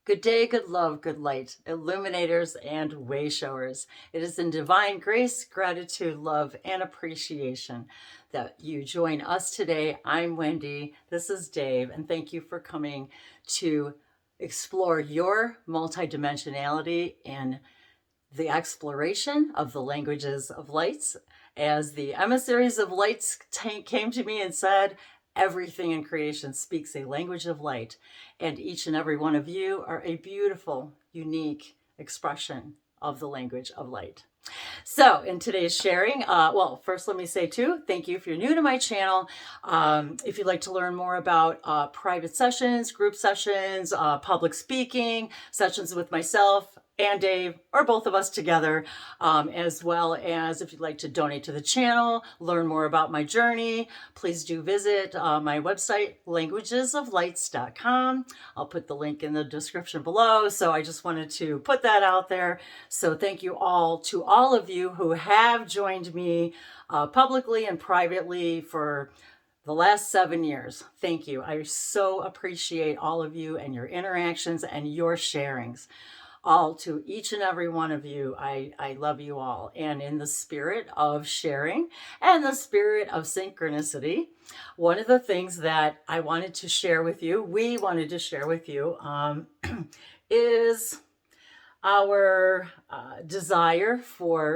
Good day, good love, good light, illuminators and way showers. It is in divine grace, gratitude, love, and appreciation that you join us today. I'm Wendy. This is Dave, and thank you for coming to explore your multidimensionality in the exploration of the languages of lights. As the emissaries of lights came to me and said, everything in creation speaks a language of light, and each and every one of you are a beautiful, unique expression of the language of light. So in today's sharing, well, first let me say too, thank you if you're new to my channel. If you'd like to learn more about private sessions, group sessions, public speaking, sessions with myself and Dave, or both of us together, as well as if you'd like to donate to the channel, learn more about my journey, please do visit my website, languagesoflights.com. I'll put the link in the description below. So I just wanted to put that out there. So thank you all to all of you who have joined me publicly and privately for the last 7 years. Thank you. I so appreciate all of you and your interactions and your sharings. All to each and every one of you, I love you all. And in the spirit of sharing and the spirit of synchronicity, one of the things that I wanted to share with you, we wanted to share with you, is our desire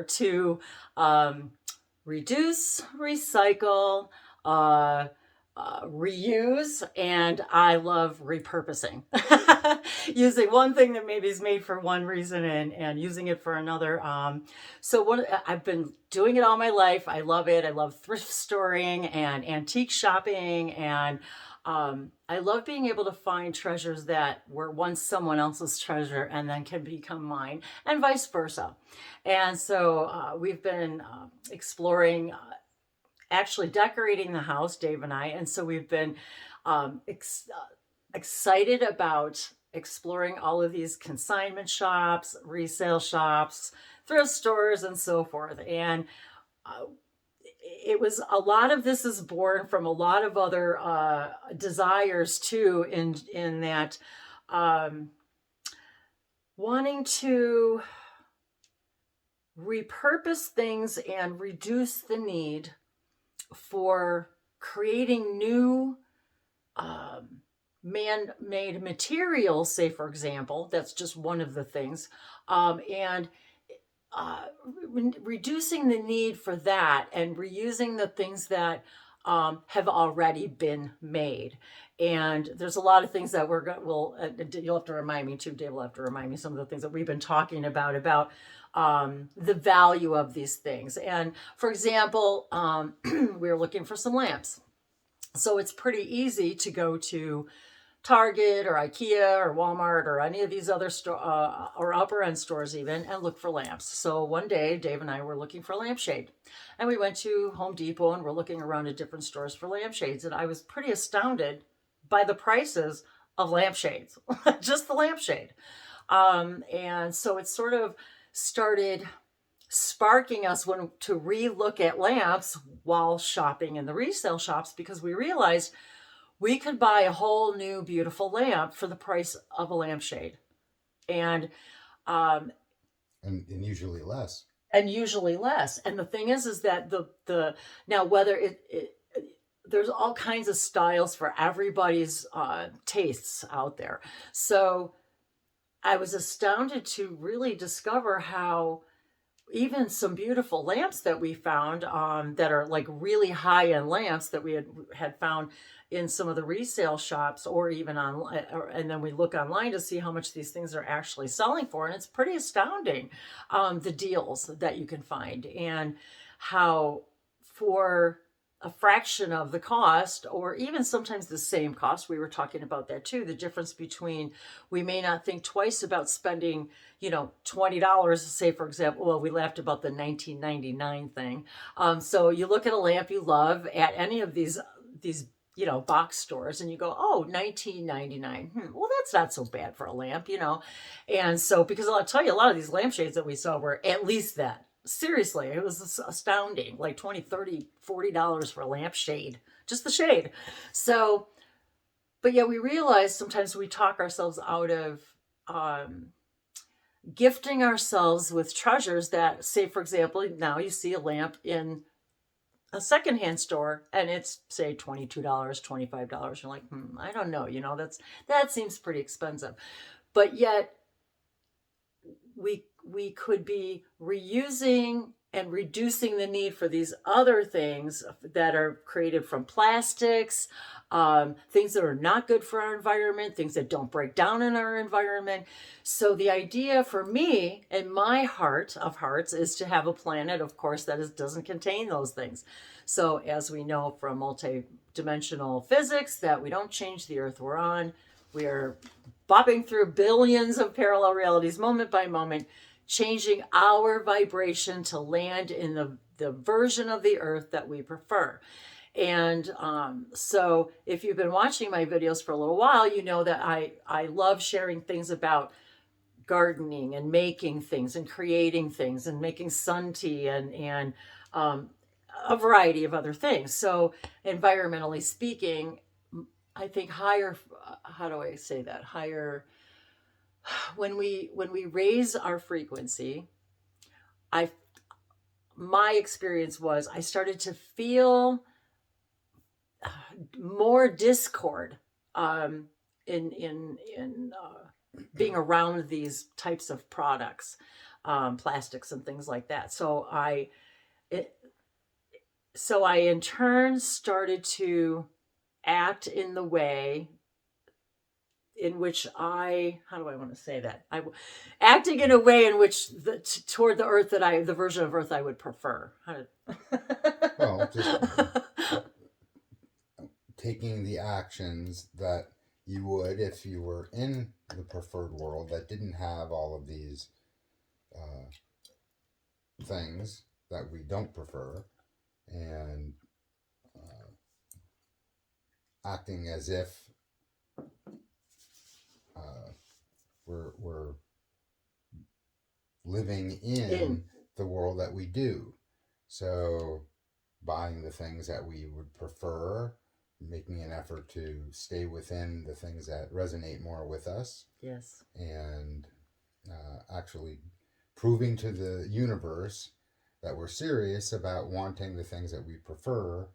to reduce, recycle, reuse, and I love repurposing. Using one thing that maybe is made for one reason and using it for another. I've been doing it all my life. I love it. I love thrift storing and antique shopping, and I love being able to find treasures that were once someone else's treasure and then can become mine, and vice versa. And so we've been exploring actually decorating the house, Dave and I. And so we've been excited about exploring all of these consignment shops, resale shops, thrift stores, and so forth. And it was a lot of this is born from a lot of other desires too, in that wanting to repurpose things and reduce the need for creating new man-made materials, say for example, that's just one of the things, and reducing the need for that and reusing the things that have already been made. And there's a lot of things that you'll have to remind me too, Dave will have to remind me some of the things that we've been talking about the value of these things. And for example, we were looking for some lamps. So it's pretty easy to go to Target or IKEA or Walmart or any of these other or upper end stores even, and look for lamps. So one day Dave and I were looking for a lampshade, and we went to Home Depot and we're looking around at different stores for lampshades, and I was pretty astounded by the prices of lampshades, just the lampshade. And so it sort of started sparking us to re-look at lamps while shopping in the resale shops, because we realized we could buy a whole new beautiful lamp for the price of a lampshade, and usually less. And usually less. And the thing is that the now whether there's all kinds of styles for everybody's tastes out there. So I was astounded to really discover how even some beautiful lamps that we found that are like really high-end lamps that we had found in some of the resale shops, or even online, and then we look online to see how much these things are actually selling for, and it's pretty astounding, the deals that you can find, and how for a fraction of the cost, or even sometimes the same cost, we were talking about that too, the difference between, we may not think twice about spending, $20, say for example, well, we laughed about the $19.99 thing. So you look at a lamp you love at any of these box stores, and you go, oh, $19.99. Well, that's not so bad for a lamp, And so, because I'll tell you, a lot of these lampshades that we saw were at least that. Seriously, it was astounding, like $20, $30, $40 for a lampshade, just the shade. So, but yeah, we realize sometimes we talk ourselves out of gifting ourselves with treasures that, say, for example, now you see a lamp in a secondhand store and it's, say, $22, $25. You're like, I don't know, that seems pretty expensive. But yet we could be reusing and reducing the need for these other things that are created from plastics, things that are not good for our environment, things that don't break down in our environment. So the idea for me and my heart of hearts is to have a planet, of course, that doesn't contain those things. So as we know from multi-dimensional physics, that we don't change the earth we're on. We are bopping through billions of parallel realities moment by moment, changing our vibration to land in the version of the earth that we prefer. And so if you've been watching my videos for a little while, you know that I love sharing things about gardening and making things and creating things and making sun tea and a variety of other things. So environmentally speaking, I think higher, how do I say that? Higher, when we raise our frequency, my experience was I started to feel more discord in being around these types of products, plastics and things like that. So I in turn started to act in the way in which how do I want to say that? Acting in a way in which toward the earth the version of earth I would prefer. Well, just taking the actions that you would if you were in the preferred world that didn't have all of these things that we don't prefer, and acting as if we're living in the world that we do. So buying the things that we would prefer, making an effort to stay within the things that resonate more with us. Yes. And actually proving to the universe that we're serious about wanting the things that we prefer,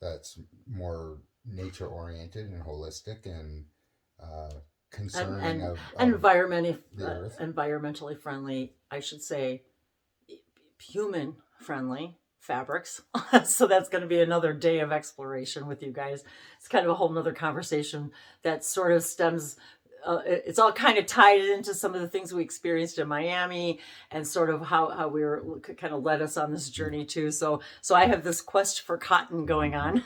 that's more nature oriented and holistic and concerning of environmentally friendly, I should say, human friendly fabrics. So that's going to be another day of exploration with you guys. It's kind of a whole nother conversation that sort of stems it's all kind of tied into some of the things we experienced in Miami and sort of how we were kind of led us on this journey too. So I have this quest for cotton going on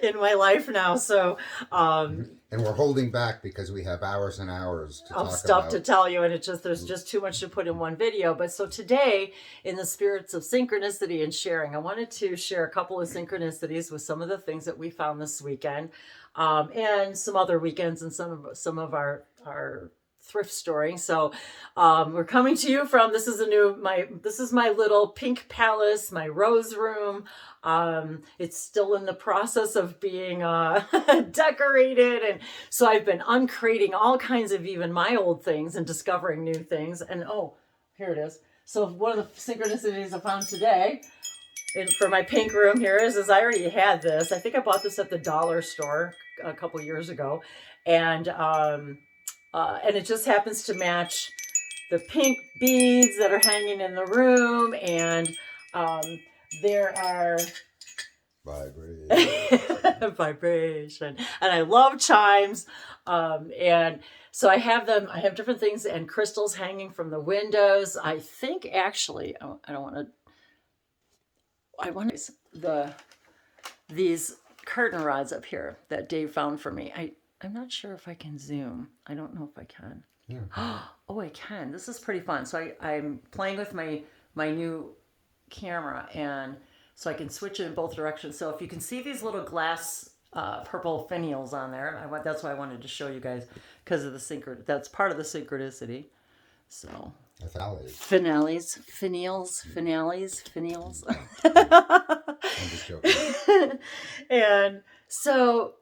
in my life now. So, and we're holding back because we have hours and hours of stuff to tell you. And there's just too much to put in one video. But so today, in the spirits of synchronicity and sharing, I wanted to share a couple of synchronicities with some of the things that we found this weekend. And some other weekends and some of our thrift story. So we're coming to you from, this is my little pink palace, my rose room. It's still in the process of being decorated, and so I've been uncrating all kinds of even my old things and discovering new things. And here it is. So one of the synchronicities I found today for my pink room here is I already had this. I think I bought this at the dollar store a couple years ago, and it just happens to match the pink beads that are hanging in the room, and there are vibration, and I love chimes, and so I have them. I have different things and crystals hanging from the windows. I think actually, I want these curtain rods up here that Dave found for me. I'm not sure if I can zoom. I don't know if I can. Yeah. Oh, I can. This is pretty fun. So I'm playing with my new camera, and so I can switch it in both directions. So if you can see these little glass purple finials on there, that's why I wanted to show you guys, because of that's part of the synchronicity. So finales. I'm just joking. And so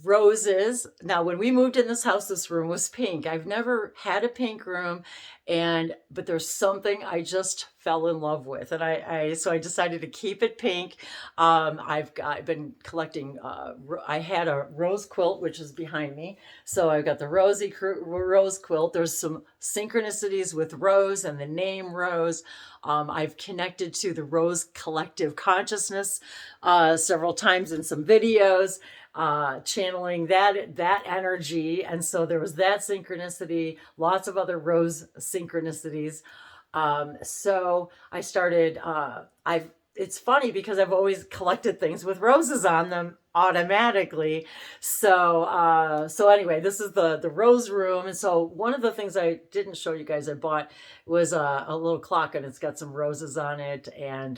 roses. Now, when we moved in this house, this room was pink. I've never had a pink room, but there's something I just fell in love with, and so I decided to keep it pink. I've been collecting. I had a rose quilt, which is behind me, so I've got the rose quilt. There's some synchronicities with Rose and the name Rose. I've connected to the Rose collective consciousness several times in some videos, channeling that energy. And so there was that synchronicity, lots of other Rose synchronicities. So I started, it's funny because I've always collected things with roses on them automatically. So anyway, this is the rose room. And so one of the things I didn't show you guys I bought was a little clock, and it's got some roses on it, and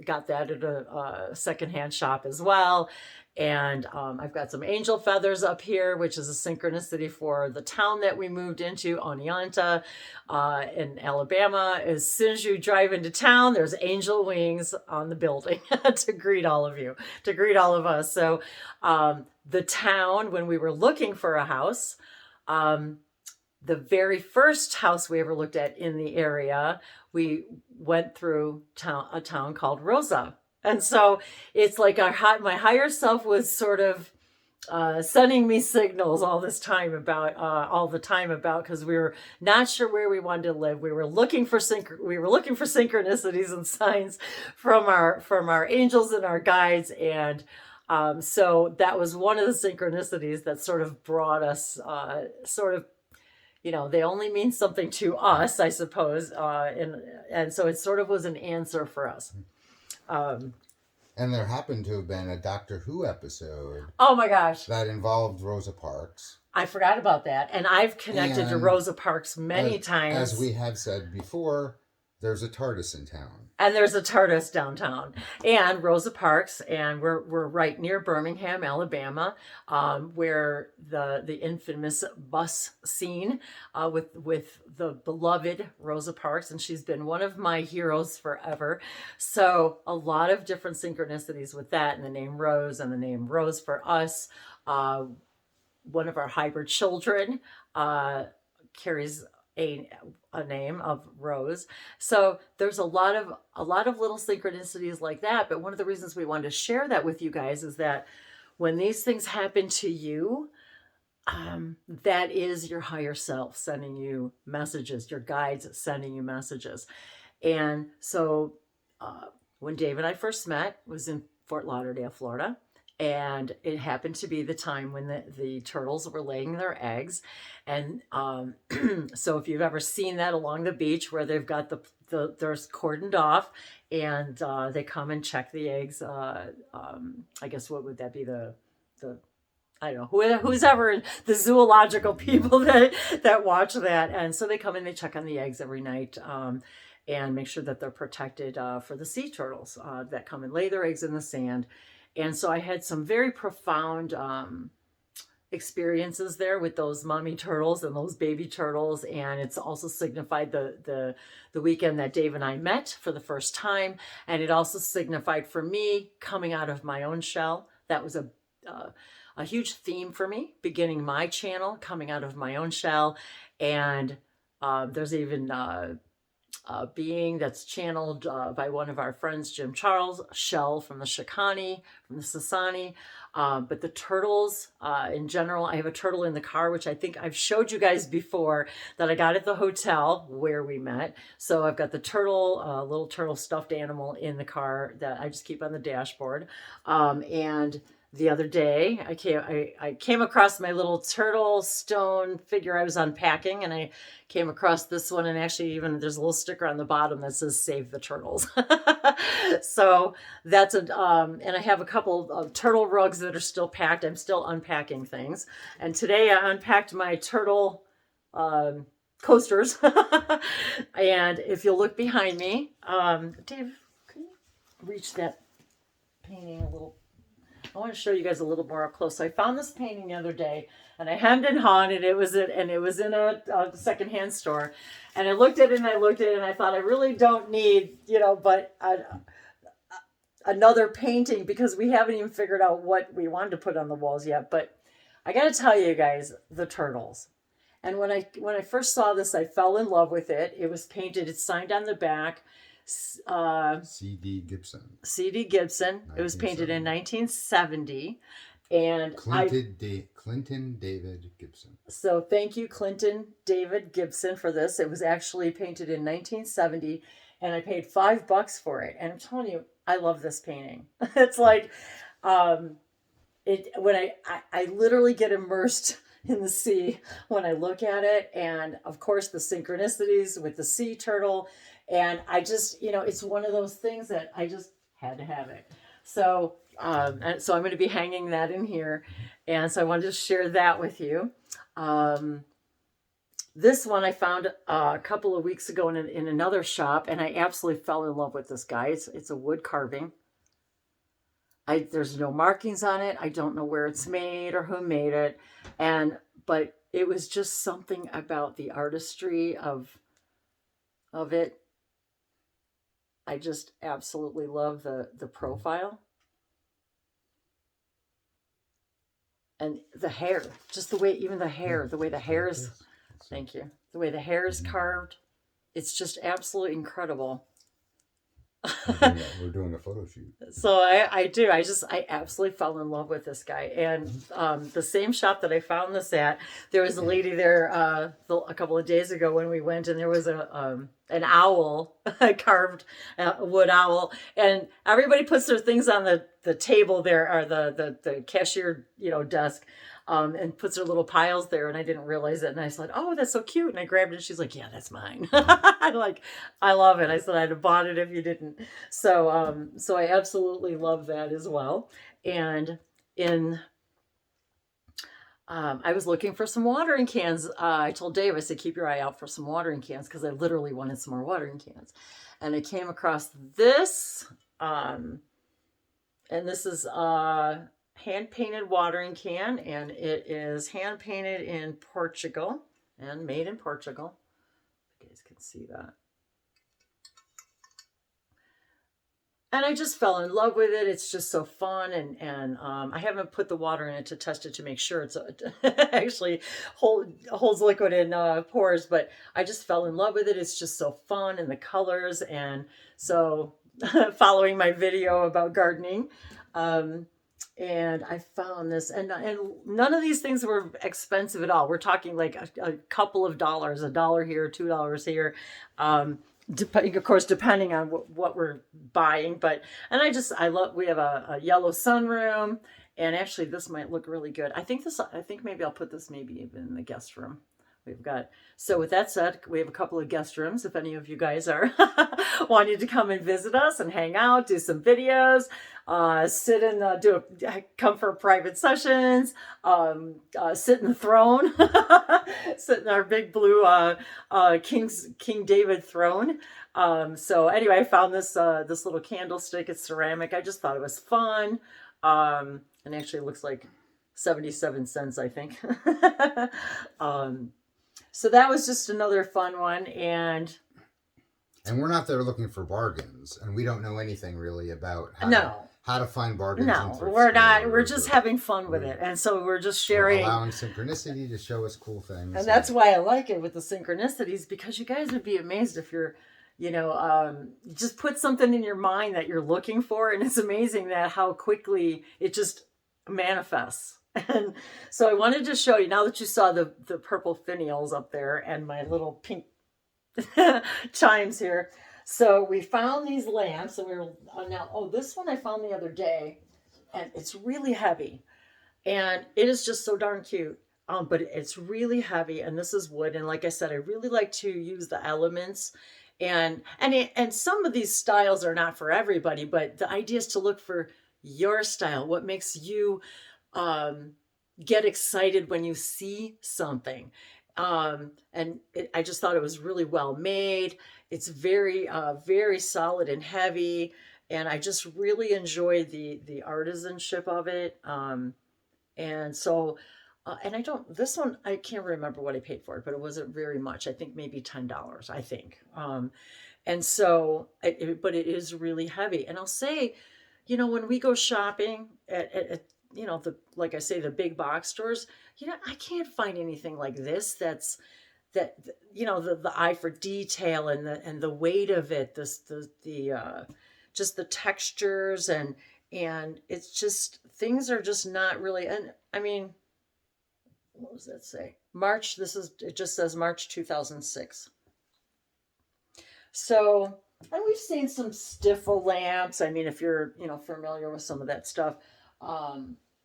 got that at a secondhand shop as well. And I've got some angel feathers up here, which is a synchronicity for the town that we moved into, Oneonta, in Alabama. As soon as you drive into town, there's angel wings on the building to greet all of you, to greet all of us. So the town, when we were looking for a house, the very first house we ever looked at in the area, we went through a town called Rosa. And so it's like my higher self was sort of sending me signals all the time about, because we were not sure where we wanted to live. We were looking for synchronicities and signs from our angels and our guides, and so that was one of the synchronicities that sort of brought us they only mean something to us, I suppose, and so it sort of was an answer for us. And there happened to have been a Doctor Who episode. Oh my gosh. That involved Rosa Parks. I forgot about that. And I've connected to Rosa Parks many times. As we have said before, there's a TARDIS in town. And there's a TARDIS downtown. And Rosa Parks, and we're right near Birmingham, Alabama, where the infamous bus scene with the beloved Rosa Parks, and she's been one of my heroes forever. So a lot of different synchronicities with that, and the name Rose and the name Rose for us. One of our hybrid children carries a name of Rose. So there's a lot of little synchronicities like that. But one of the reasons we wanted to share that with you guys is that when these things happen to you, that is your higher self sending you messages, your guides sending you messages. And so when Dave and I first met was in Fort Lauderdale, Florida. And it happened to be the time when the turtles were laying their eggs. And so if you've ever seen that along the beach where they've got they're cordoned off, and they come and check the eggs. I guess what would that be, the I don't know, who's ever in the zoological people that watch that. And so they come and they check on the eggs every night, and make sure that they're protected for the sea turtles that come and lay their eggs in the sand. And so I had some very profound experiences there with those mommy turtles and those baby turtles. And it's also signified the weekend that Dave and I met for the first time. And it also signified for me coming out of my own shell. That was a huge theme for me, beginning my channel, coming out of my own shell. And there's even a being that's channeled by one of our friends, Jim Charles, Shell from the Shikani, from the Sasani. But the turtles in general, I have a turtle in the car, which I think I've showed you guys before, that I got at the hotel where we met. So I've got the turtle, little turtle stuffed animal in the car that I just keep on the dashboard. And the other day, I came across my little turtle stone figure I was unpacking, and I came across this one, and actually even there's a little sticker on the bottom that says "Save the Turtles." So that's and I have a couple of turtle rugs that are still packed. I'm still unpacking things, and today I unpacked my turtle coasters. And if you'll look behind me, Dave, can you reach that painting a little? I want to show you guys a little more up close. So I found this painting the other day, and I hemmed and hawed, and it was in a secondhand store. And I looked at it, and I thought, I really don't need, but another painting, because we haven't even figured out what we wanted to put on the walls yet. But I got to tell you guys, the turtles. And when I first saw this, I fell in love with it. It was painted. It's signed on the back. C.D. Gibson. C.D. Gibson. It was painted in 1970. And Clinton David Gibson. So thank you, Clinton David Gibson, for this. It was actually painted in 1970, and I paid $5 for it. And I'm telling you, I love this painting. It's like, when I literally get immersed in the sea when I look at it, and of course the synchronicities with the sea turtle, and I just, it's one of those things that I just had to have it. So and so I'm going to be hanging that in here, and so I wanted to share that with you. This one I found a couple of weeks ago in another shop, and I absolutely fell in love with this guy. It's a wood carving. There's no markings on it. I don't know where it's made or who made it, but it was just something about the artistry of it. I just absolutely love the profile. And the hair, just the way, even the hair, the way the hair is, thank you. The way the hair is carved, it's just absolutely incredible. We're doing a photo shoot. So I absolutely fell in love with this guy. And the same shop that I found this at, there was a lady there a couple of days ago when we went, and there was an owl, a carved wood owl, and everybody puts their things on the table there, or the cashier desk, and puts their little piles there, and I didn't realize it, and I said, "Oh, that's so cute," and I grabbed it, and she's like, "Yeah, that's mine." I'm like, I love it. I said I'd have bought it if you didn't. So I absolutely love that as well. And I was looking for some watering cans. I told Dave, I said, keep your eye out for some watering cans, because I literally wanted some more watering cans. And I came across this, and this is hand-painted watering can, and it is hand-painted in Portugal and made in Portugal. You guys can see that. And I just fell in love with it. It's just so fun, and I haven't put the water in it to test it to make sure it's actually holds liquid and pours, but I just fell in love with it. It's just so fun, and the colors, and so following my video about gardening, and I found this, and none of these things were expensive at all. We're talking like a couple of dollars, $1 here, $2 here. Of course, depending on what we're buying, I love, we have a yellow sunroom, and actually this might look really good. I think maybe I'll put this maybe even in the guest room. So with that said, we have a couple of guest rooms. If any of you guys are wanting to come and visit us and hang out, do some videos, sit and come for private sessions, sit in the throne, sit in our big blue King David throne. So anyway, I found this little candlestick. It's ceramic. I just thought it was fun, and actually it looks like 77 cents, I think. So that was just another fun one, and we're not there looking for bargains, and we don't know anything really about how to find bargains. No, we're not. We're just having fun with it, and so we're just sharing, allowing synchronicity to show us cool things, and that's why I like it with the synchronicities, because you guys would be amazed if you're, just put something in your mind that you're looking for, and it's amazing that how quickly it just manifests. And so I wanted to show you, now that you saw the purple finials up there and my little pink chimes here. So we found these lamps, and we were this one I found the other day, and it's really heavy, and it is just so darn cute. But it's really heavy, and this is wood. And like I said, I really like to use the elements, and some of these styles are not for everybody, but the idea is to look for your style, what makes you get excited when you see something. I just thought it was really well made. It's very, very solid and heavy. And I just really enjoy the artisanship of it. And so, this one, I can't remember what I paid for it, but it wasn't very much. I think maybe $10, I think. And so, but it is really heavy. And I'll say, when we go shopping at like I say, the big box stores, I can't find anything like this that the eye for detail and the weight of it, just the textures, and it's just, things are just not really. And I mean, what does that say? It just says March 2006. So, and we've seen some Stifel lamps. I mean, if you're, familiar with some of that stuff,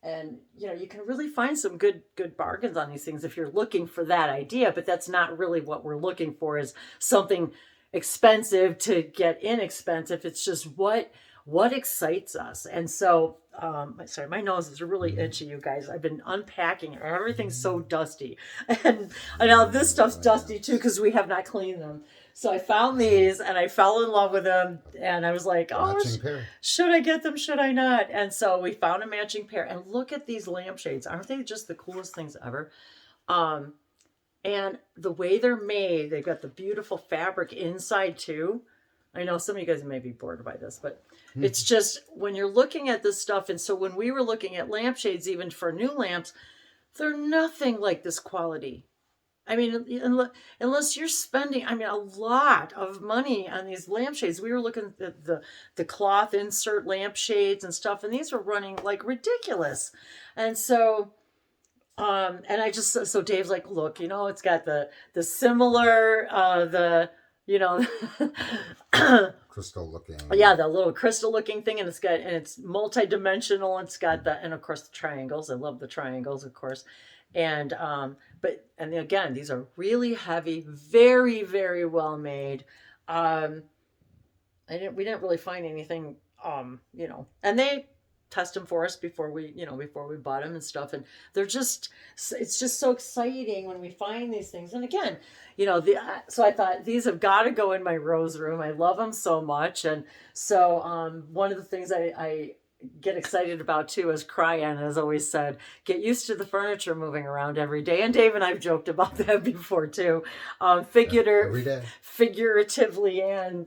and you can really find some good bargains on these things if you're looking for that idea. But that's not really what we're looking for, is something expensive to get inexpensive. It's just what excites us. And so, sorry, my nose is really itchy, you guys. I've been unpacking. Everything's so dusty, and now this stuff's dusty too because we have not cleaned them. So I found these and I fell in love with them, and I was like, oh, should I get them? Should I not? And so we found a matching pair, and look at these lampshades. Aren't they just the coolest things ever? And the way they're made, they've got the beautiful fabric inside too. I know some of you guys may be bored by this, but it's just, when you're looking at this stuff. And so when we were looking at lampshades, even for new lamps, they're nothing like this quality. I mean, unless you're spending, a lot of money on these lampshades. We were looking at the cloth insert lampshades and stuff, and these were running like ridiculous. And so, so Dave's like, look, it's got the similar, crystal looking. Yeah, the little crystal looking thing, and it's multi-dimensional. It's got and of course the triangles. I love the triangles, of course. And and again, these are really heavy, very, very well made. We didn't really find anything, and they test them for us before we bought them and stuff. And it's just so exciting when we find these things. And again, so I thought these have got to go in my rose room. I love them so much. And so, one of the things I get excited about too, as Cryan has always said, get used to the furniture moving around every day. And Dave and I've joked about that before too, every day, figuratively and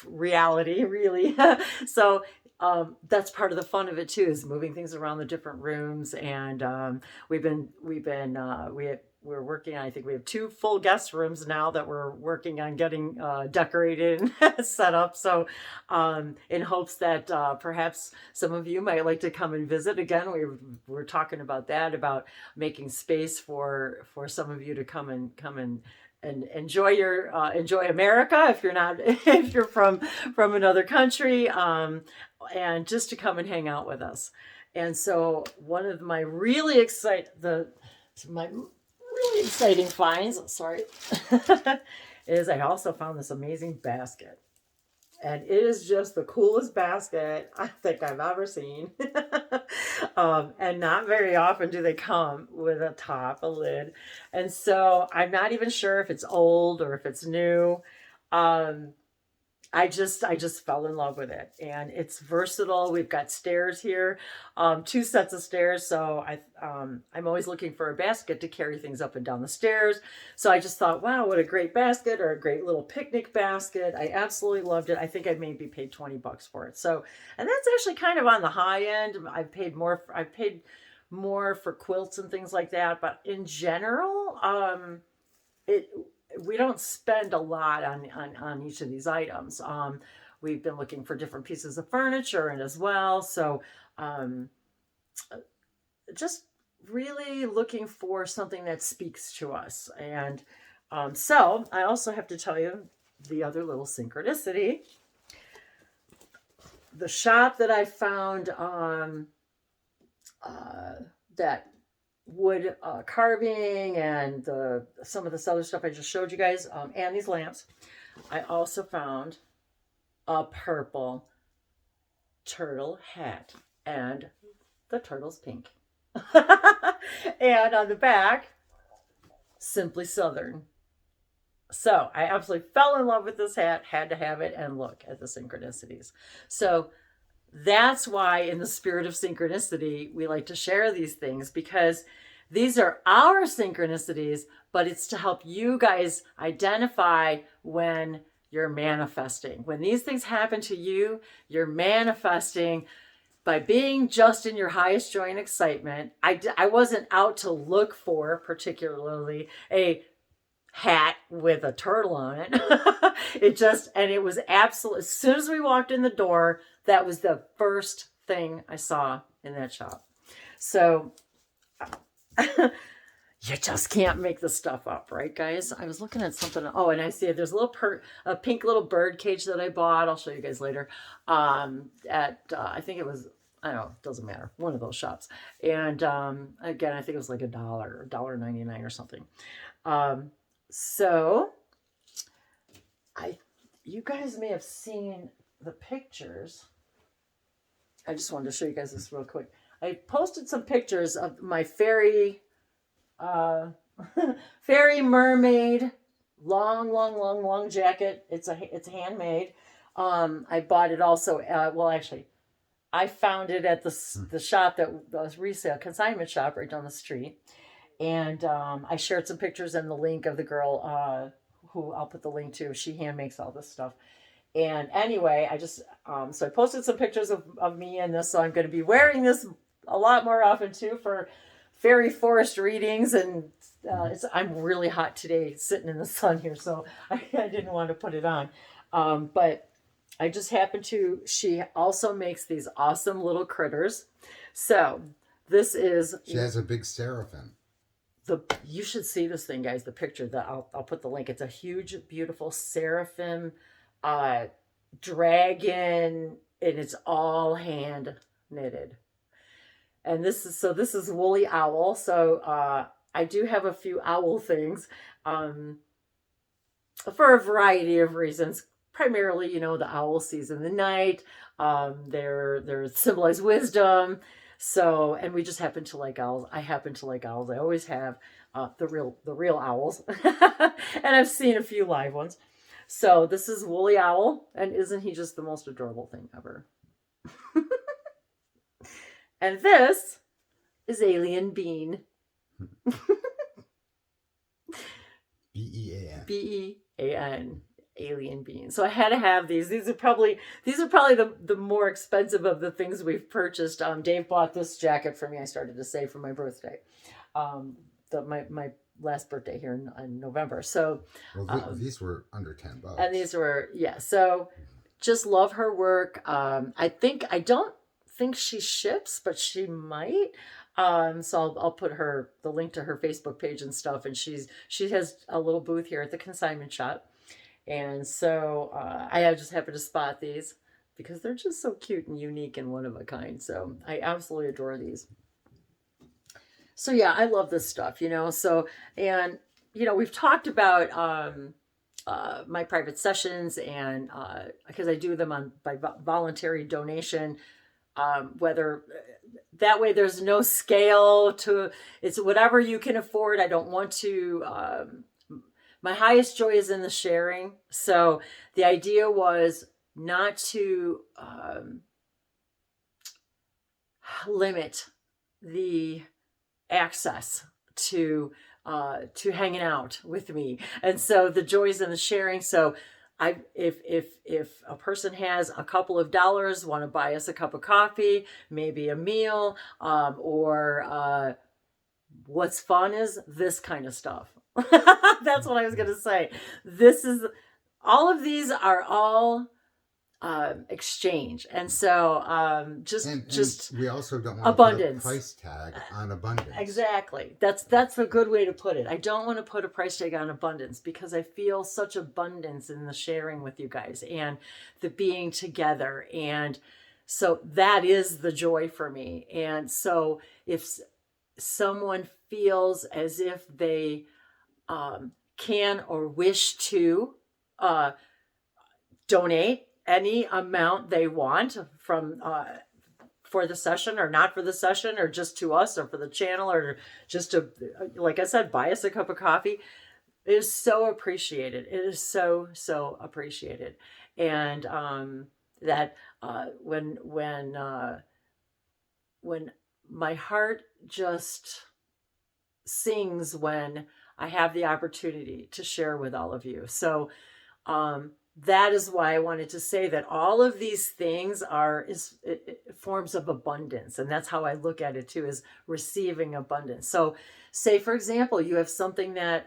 reality, really. So that's part of the fun of it too, is moving things around the different rooms. And we're working on, I think we have 2 full guest rooms now that we're working on getting decorated and set up. So in hopes that perhaps some of you might like to come and visit. Again, we're talking about that, about making space for some of you to come and enjoy enjoy America if you're from another country, and just to come and hang out with us. And so one of my really exciting finds, is I also found this amazing basket. And it is just the coolest basket I think I've ever seen. And not very often do they come with a lid. And so I'm not even sure if it's old or if it's new. I just fell in love with it, and it's versatile. We've got stairs here, 2 sets of stairs. So I'm always looking for a basket to carry things up and down the stairs. So I just thought, wow, what a great basket, or a great little picnic basket. I absolutely loved it. I think I maybe paid $20 for it. So, and that's actually kind of on the high end. I've paid more for quilts and things like that. But in general, we don't spend a lot on each of these items. We've been looking for different pieces of furniture and as well. So just really looking for something that speaks to us. And so I also have to tell you the other little synchronicity. The shop that I found that wood carving and some of this other stuff I just showed you guys, and these lamps, I also found a purple turtle hat, and the turtle's pink. And on the back, Simply Southern. So I absolutely fell in love with this hat, had to have it, and look at the synchronicities. So that's why, in the spirit of synchronicity, we like to share these things, because these are our synchronicities, but it's to help you guys identify when you're manifesting. When these things happen to you, you're manifesting by being just in your highest joy and excitement, I wasn't out to look for particularly a hat with a turtle on it. It was absolutely, as soon as we walked in the door, that was the first thing I saw in that shop. So you just can't make this stuff up, right, guys? I was looking at something. Oh, and I see there's a pink little bird cage that I bought. I'll show you guys later. I think it was, I don't know, it doesn't matter. One of those shops. And again, I think it was like $1.99 or something. So you guys may have seen the pictures. I just wanted to show you guys this real quick. I posted some pictures of my Faerie Mermaid long jacket. It's handmade. I bought it also. Well, actually, I found it at the shop that was resale consignment shop right down the street, and I shared some pictures and the link of the girl who I'll put the link to. She hand makes all this stuff. And anyway, I just so I posted some pictures of me in this. So I'm going to be wearing this a lot more often too for fairy forest readings, and I'm really hot today sitting in the sun here, so I didn't want to put it on. But I just happened to, she also makes these awesome little critters. So this is, she has a big seraphim. You should see this thing, guys, the picture that I'll put the link. It's a huge, beautiful seraphim dragon, and it's all hand knitted. And this is woolly owl. So I do have a few owl things for a variety of reasons. Primarily, the owl sees in the night. They're symbolize wisdom. So, and we just happen to like owls. I happen to like owls. I always have the real owls, and I've seen a few live ones. So this is woolly owl, and isn't he just the most adorable thing ever? And this is Alien Bean. B-E-A-N. B-E-A-N. Alien Bean. So I had to have these. These are probably the more expensive of the things we've purchased. Dave bought this jacket for me. I started to save for my birthday. My last birthday here in November. So these were under $10. And these were, yeah. So just love her work. I don't think she ships, but she might. So I'll put the link to her Facebook page and stuff. And she has a little booth here at the consignment shop. And so I just happened to spot these because they're just so cute and unique and one of a kind. So I absolutely adore these. So yeah, I love this stuff, So, and we've talked about my private sessions, and because I do them by voluntary donation. Whether that way there's no scale to, it's whatever you can afford. I don't want to, my highest joy is in the sharing. So the idea was not to limit the access to hanging out with me. And so the joy is in the sharing. So if a person has a couple of dollars, want to buy us a cup of coffee, maybe a meal, or what's fun is this kind of stuff. That's what I was going to say. All of these are all exchange. And so just we also don't want abundance. To put a price tag on abundance. Exactly. That's a good way to put it. I don't want to put a price tag on abundance because I feel such abundance in the sharing with you guys and the being together. And so that is the joy for me. And so if someone feels as if they can or wish to donate any amount they want from for the session or not for the session, or just to us or for the channel, or just to, like I said, buy us a cup of coffee, it is so appreciated. It is so appreciated. And that when my heart just sings when I have the opportunity to share with all of you. So that is why I wanted to say that all of these things are forms of abundance, and that's how I look at it too, is receiving abundance. So, say for example, you have something that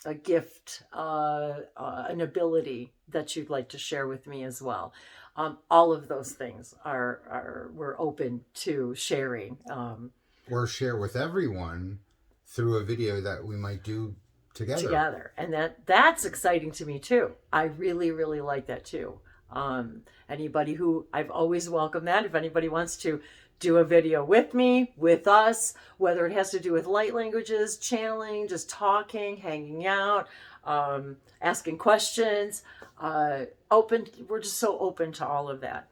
a gift, an ability that you'd like to share with me as well. All of those things are we're open to sharing. Or share with everyone through a video that we might do together. And that's exciting to me too. I really like that too. Anybody who, I've always welcomed that. If anybody wants to do a video with me, with us, whether it has to do with light languages, channeling, just talking, hanging out, asking questions, open, we're just so open to all of that.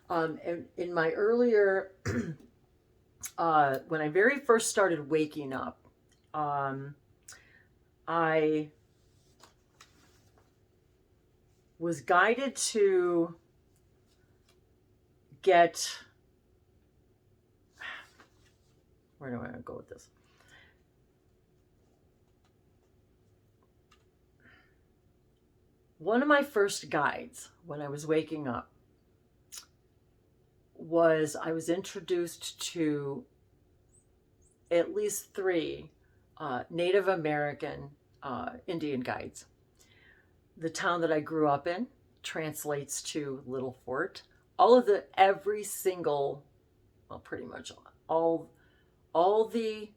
And in my earlier when I very first started waking up, I was guided to get, where do I want to go with this? One of my first guides when I was waking up was I was introduced to at least 3 Native American Indian guides. The town that I grew up in translates to Little Fort. Every single, well, pretty much all the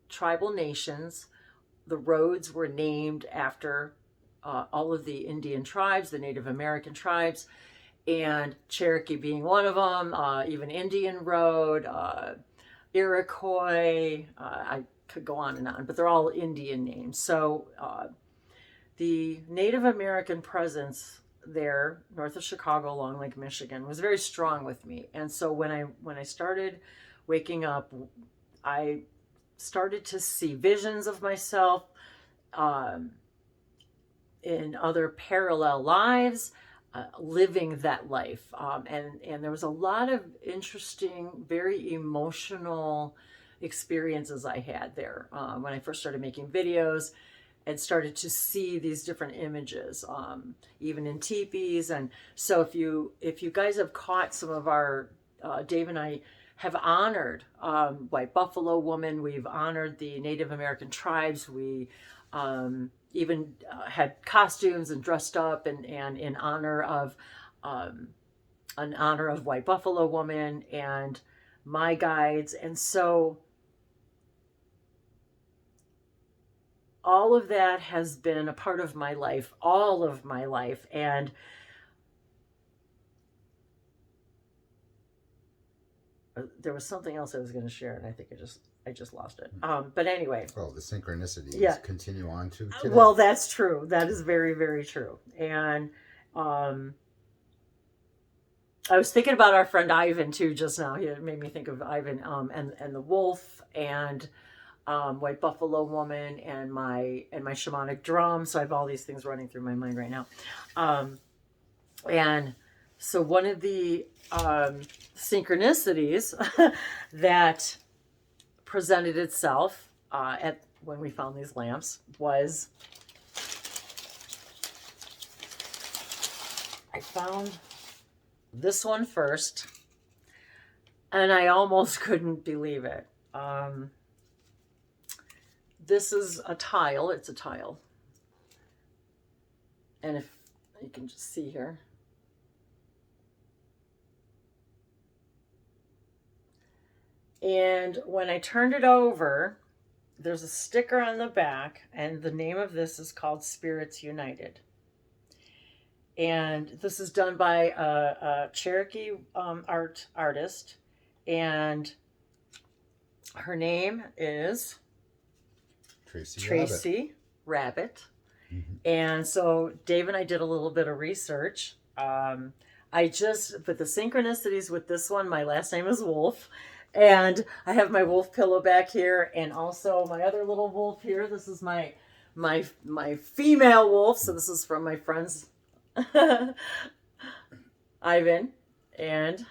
tribal nations, the roads were named after all of the Indian tribes, the Native American tribes, and Cherokee being one of them, even Indian Road, Iroquois, I could go on and on, but they're all Indian names. So the Native American presence there, north of Chicago along Lake Michigan, was very strong with me. And so when I started waking up, I started to see visions of myself in other parallel lives, living that life. And there was a lot of interesting, very emotional experiences I had there when I first started making videos and started to see these different images, even in teepees. And so if you guys have caught some of our, Dave and I have honored White Buffalo Woman, we've honored the Native American tribes, we even had costumes and dressed up and in honor of White Buffalo Woman and my guides. And so all of that has been a part of my life, all of my life. And there was something else I was going to share, and I think I just lost it. But anyway. Well, the synchronicities continue on to today. Well, that's true. That is very, very true. And I was thinking about our friend Ivan too just now. It made me think of Ivan and the wolf and White Buffalo Woman and my shamanic drum. So I have all these things running through my mind right now. And so one of the synchronicities that presented itself when we found these lamps was I found this one first, and I almost couldn't believe it. This is a tile. It's a tile. And if you can just see here. And when I turned it over, there's a sticker on the back, and the name of this is called Spirits United. And this is done by a Cherokee artist, and her name is Tracie Rabbit. Mm-hmm. And so Dave and I did a little bit of research. But the synchronicities with this one, my last name is Wolf. And I have my wolf pillow back here, and also my other little wolf here. This is my female wolf. So this is from my friends Ivan and.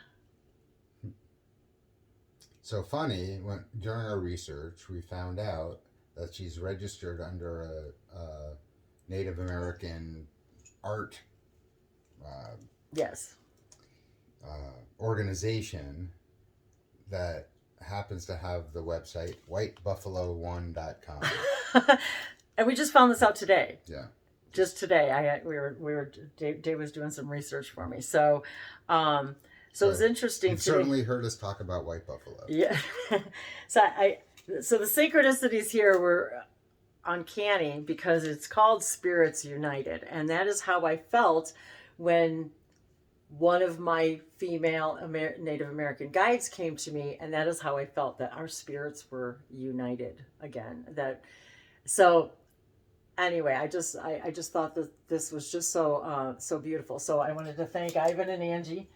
So funny, during our research, we found out that she's registered under a Native American art Yes. organization that happens to have the website whitebuffalo1.com. And we just found this out today. Yeah. Just today. Dave was doing some research for me. So it's interesting. You've certainly heard us talk about white buffalo. Yeah. So the synchronicities here were uncanny because it's called Spirits United. And that is how I felt when one of my female Native American guides came to me, and that is how I felt, that our spirits were united again. Anyway, I just thought that this was just so beautiful. So I wanted to thank Ivan and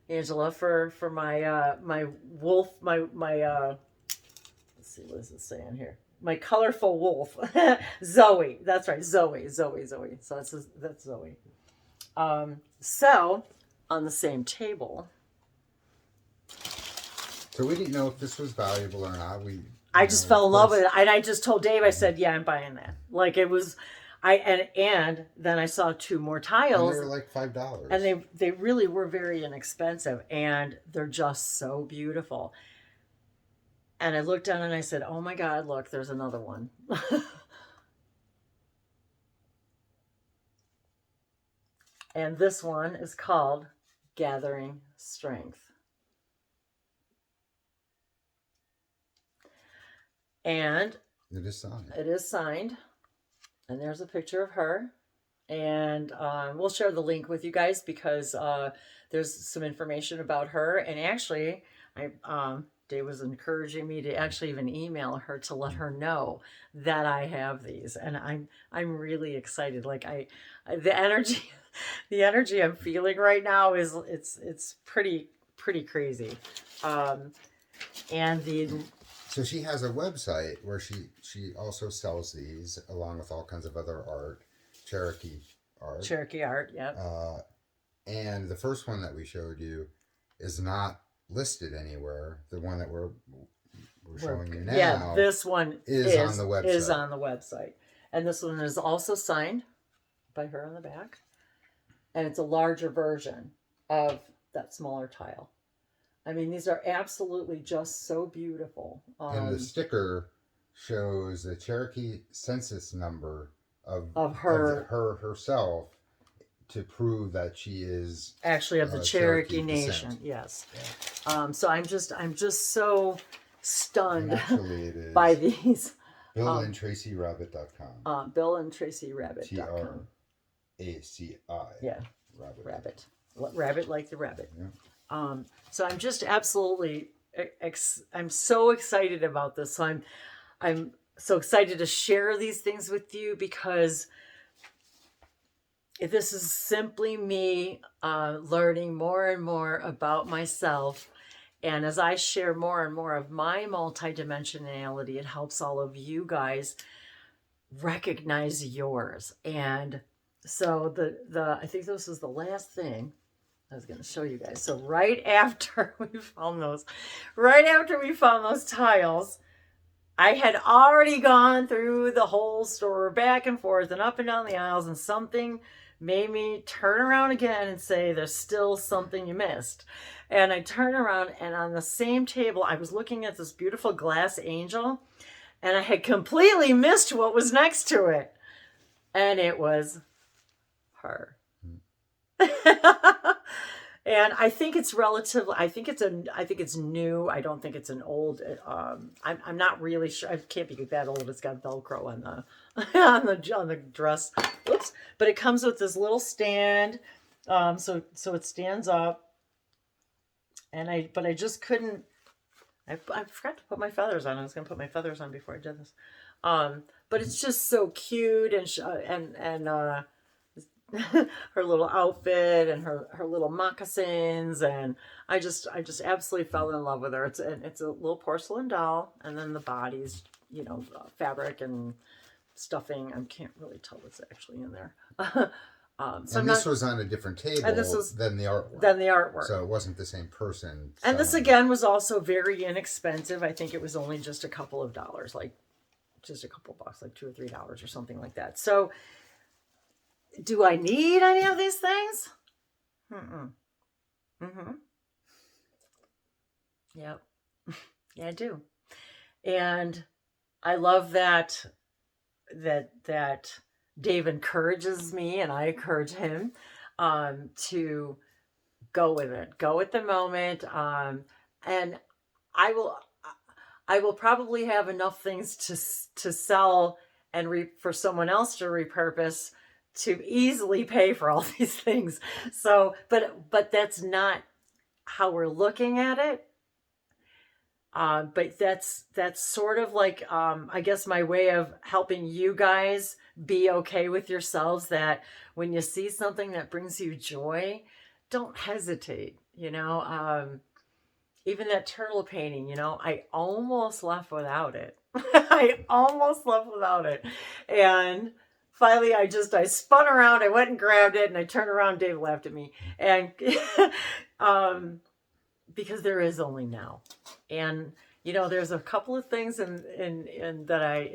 Angela for my my wolf, my let's see, what does it say on here? My colorful wolf, Zoe. That's right, Zoe. So that's Zoe. So on the same table. So we didn't know if this was valuable or not. I just fell in love with it, and I just told Dave. I said, "Yeah, I'm buying that." Like it was, and then I saw two more tiles. And they were like $5, and they really were very inexpensive, and they're just so beautiful. And I looked down and I said, "Oh my God, look, there's another one." And this one is called Gathering Strength. And it is signed. It is signed. And there's a picture of her. And we'll share the link with you guys because there's some information about her. And actually, Dave was encouraging me to actually even email her to let her know that I have these. And I'm really excited. Like the energy I'm feeling right now is it's pretty crazy. So she has a website where she also sells these along with all kinds of other art, Cherokee art. Cherokee art, yeah. And the first one that we showed you is not listed anywhere. The one that we're showing you now. Yeah, this one is on the website. Is on the website. And this one is also signed by her on the back. And it's a larger version of that smaller tile. I mean, these are absolutely just so beautiful. And the sticker shows the Cherokee Census Number of herself to prove that she is actually of the Cherokee Nation. Descent. Yes. Yeah. So I'm just so stunned by these. BillandTracieRabbit.com. BillandTracieRabbit.com. TRACI. Yeah. Rabbit. Rabbit like the rabbit. Yeah. So I'm just absolutely, I'm so excited about this. So I'm so excited to share these things with you because this is simply me learning more and more about myself. And as I share more and more of my multidimensionality, it helps all of you guys recognize yours. And so I think this is the last thing I was going to show you guys. So right after we found those tiles, I had already gone through the whole store back and forth and up and down the aisles, and something made me turn around again and say, there's still something you missed. And I turned around, and on the same table, I was looking at this beautiful glass angel, and I had completely missed what was next to it. And it was her. And I think it's relatively, I think it's new. I don't think it's an old, I'm not really sure. I can't be that old. It's got Velcro on the dress. Oops. But it comes with this little stand. So it stands up, and I just couldn't, I forgot to put my feathers on. I was going to put my feathers on before I did this. But it's just so cute, and her little outfit and her little moccasins, and I just absolutely fell in love with her. It's a little porcelain doll, and then the body's fabric and stuffing. I can't really tell what's actually in there. This was on a different table than the artwork. So it wasn't the same person. And this again was also very inexpensive. I think it was only just a couple of dollars, like just a couple bucks, like $2 or $3 or something like that. So do I need any of these things? Yep. Yeah, I do. And I love that Dave encourages me and I encourage him to go with it, go with the moment. And I will probably have enough things to sell and for someone else to repurpose to easily pay for all these things. So, but that's not how we're looking at it. But that's sort of like, I guess my way of helping you guys be okay with yourselves, that when you see something that brings you joy, don't hesitate, even that turtle painting, I almost left without it. I almost left without it. And finally, I spun around, I went and grabbed it, and I turned around, Dave laughed at me. And, because there is only now. And, there's a couple of things in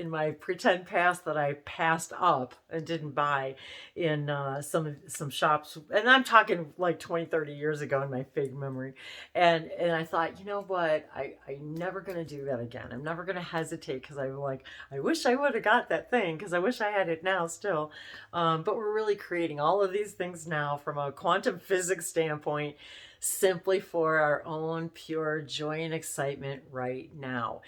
my pretend past that I passed up and didn't buy in some shops. And I'm talking like 20, 30 years ago in my fake memory. And I thought, you know what? I'm never going to do that again. I'm never going to hesitate, because I'm like, I wish I would have got that thing, because I wish I had it now still. But we're really creating all of these things now from a quantum physics standpoint, simply for our own pure joy and excitement right now.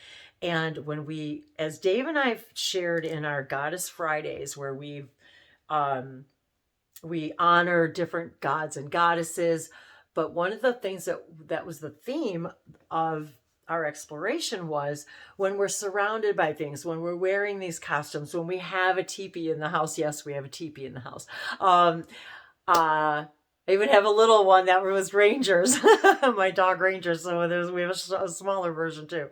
And when as Dave and I've shared in our Goddess Fridays, where we honor different gods and goddesses, but one of the things that was the theme of our exploration was when we're surrounded by things, when we're wearing these costumes, when we have a teepee in the house. Yes, we have a teepee in the house. I even have a little one that was Rangers, my dog Rangers. So we have a smaller version too.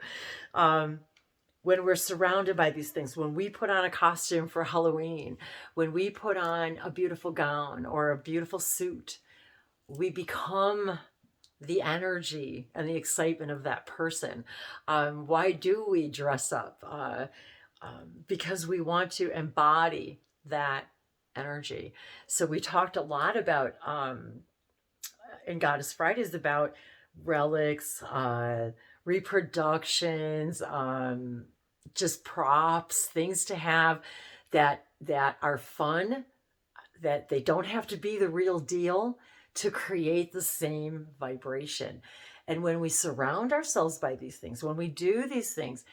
When we're surrounded by these things, when we put on a costume for Halloween, when we put on a beautiful gown or a beautiful suit, we become the energy and the excitement of that person. Why do we dress up? Because we want to embody that energy. So we talked a lot about in Goddess Fridays about relics, reproductions, just props, things to have that are fun, that they don't have to be the real deal to create the same vibration. And when we surround ourselves by these things, when we do these things,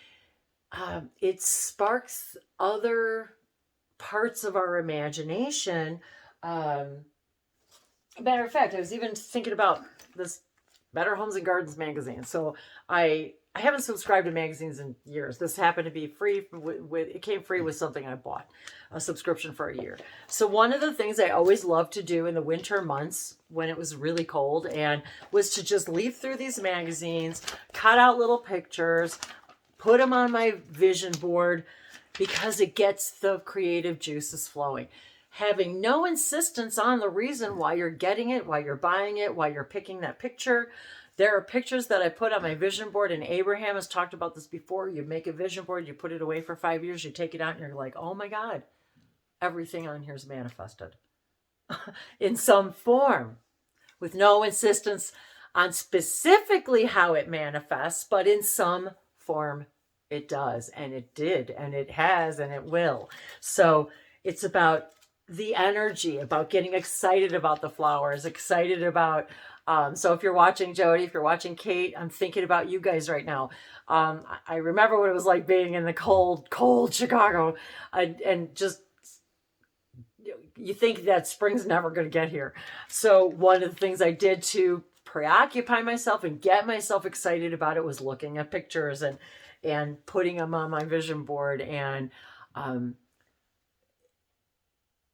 it sparks other parts of our imagination. Matter of fact, I was even thinking about this Better Homes and Gardens magazine. So I haven't subscribed to magazines in years. This happened to be free it came free with something I bought, a subscription for a year. So one of the things I always loved to do in the winter months when it was really cold was to just leaf through these magazines, cut out little pictures, put them on my vision board, because it gets the creative juices flowing. Having no insistence on the reason why you're getting it, why you're buying it, why you're picking that picture. There are pictures that I put on my vision board, and Abraham has talked about this before. You make a vision board, you put it away for 5 years, you take it out, and you're like, oh my God, everything on here is manifested in some form, with no insistence on specifically how it manifests, but in some form it does, and it did, and it has, and it will. So it's about the energy, about getting excited about the flowers, excited about, so if you're watching Jody, if you're watching Kate, I'm thinking about you guys right now. I remember what it was like being in the cold Chicago, and just, you think that spring's never going to get here. So one of the things I did to preoccupy myself and get myself excited about it was looking at pictures and putting them on my vision board. And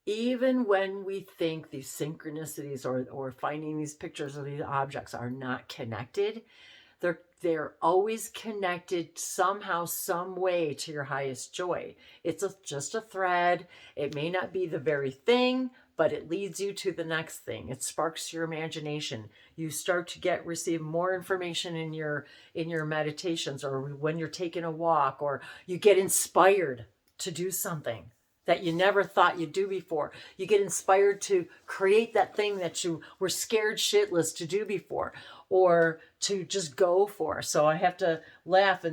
even when we think these synchronicities or finding these pictures of these objects are not connected, they're always connected somehow, some way to your highest joy. It's just a thread. It may not be the very thing, but it leads you to the next thing. It sparks your imagination. You start to receive more information in your meditations, or when you're taking a walk, or you get inspired to do something that you never thought you'd do before. You get inspired to create that thing that you were scared shitless to do before, or to just go for. So I have to laugh.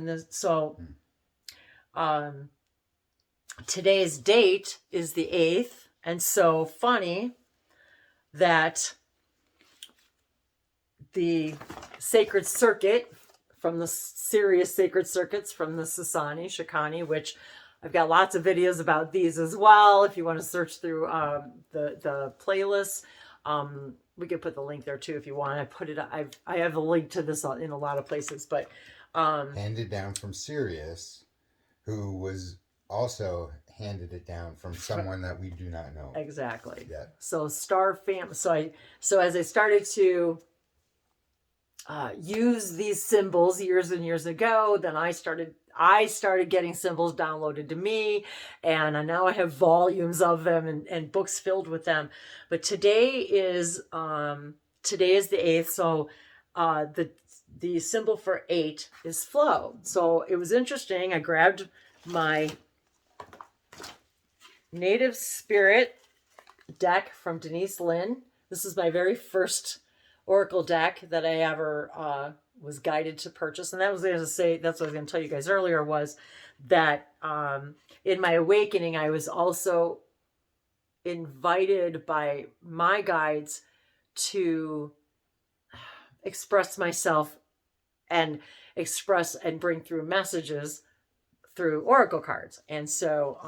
Today's date is the 8th. And so funny that the sacred circuit from the serious sacred circuits from the Shikani, which I've got lots of videos about these as well. If you want to search through the playlist, we could put the link there too if you want. I have a link to this in a lot of places, but handed down from Sirius, who was also handed it down from someone that we do not know exactly yet. So star fam. So as I started to use these symbols years and years ago, then I started getting symbols downloaded to me, and now I have volumes of them and books filled with them. But today is the 8th, so the symbol for 8 is flow. So it was interesting. I grabbed my Native Spirit deck from Denise Lynn. This is my very first Oracle deck that I ever was guided to purchase. And that was, as I say, that's what I was going to tell you guys earlier, was that in my awakening, I was also invited by my guides to express myself and express and bring through messages through Oracle cards. And so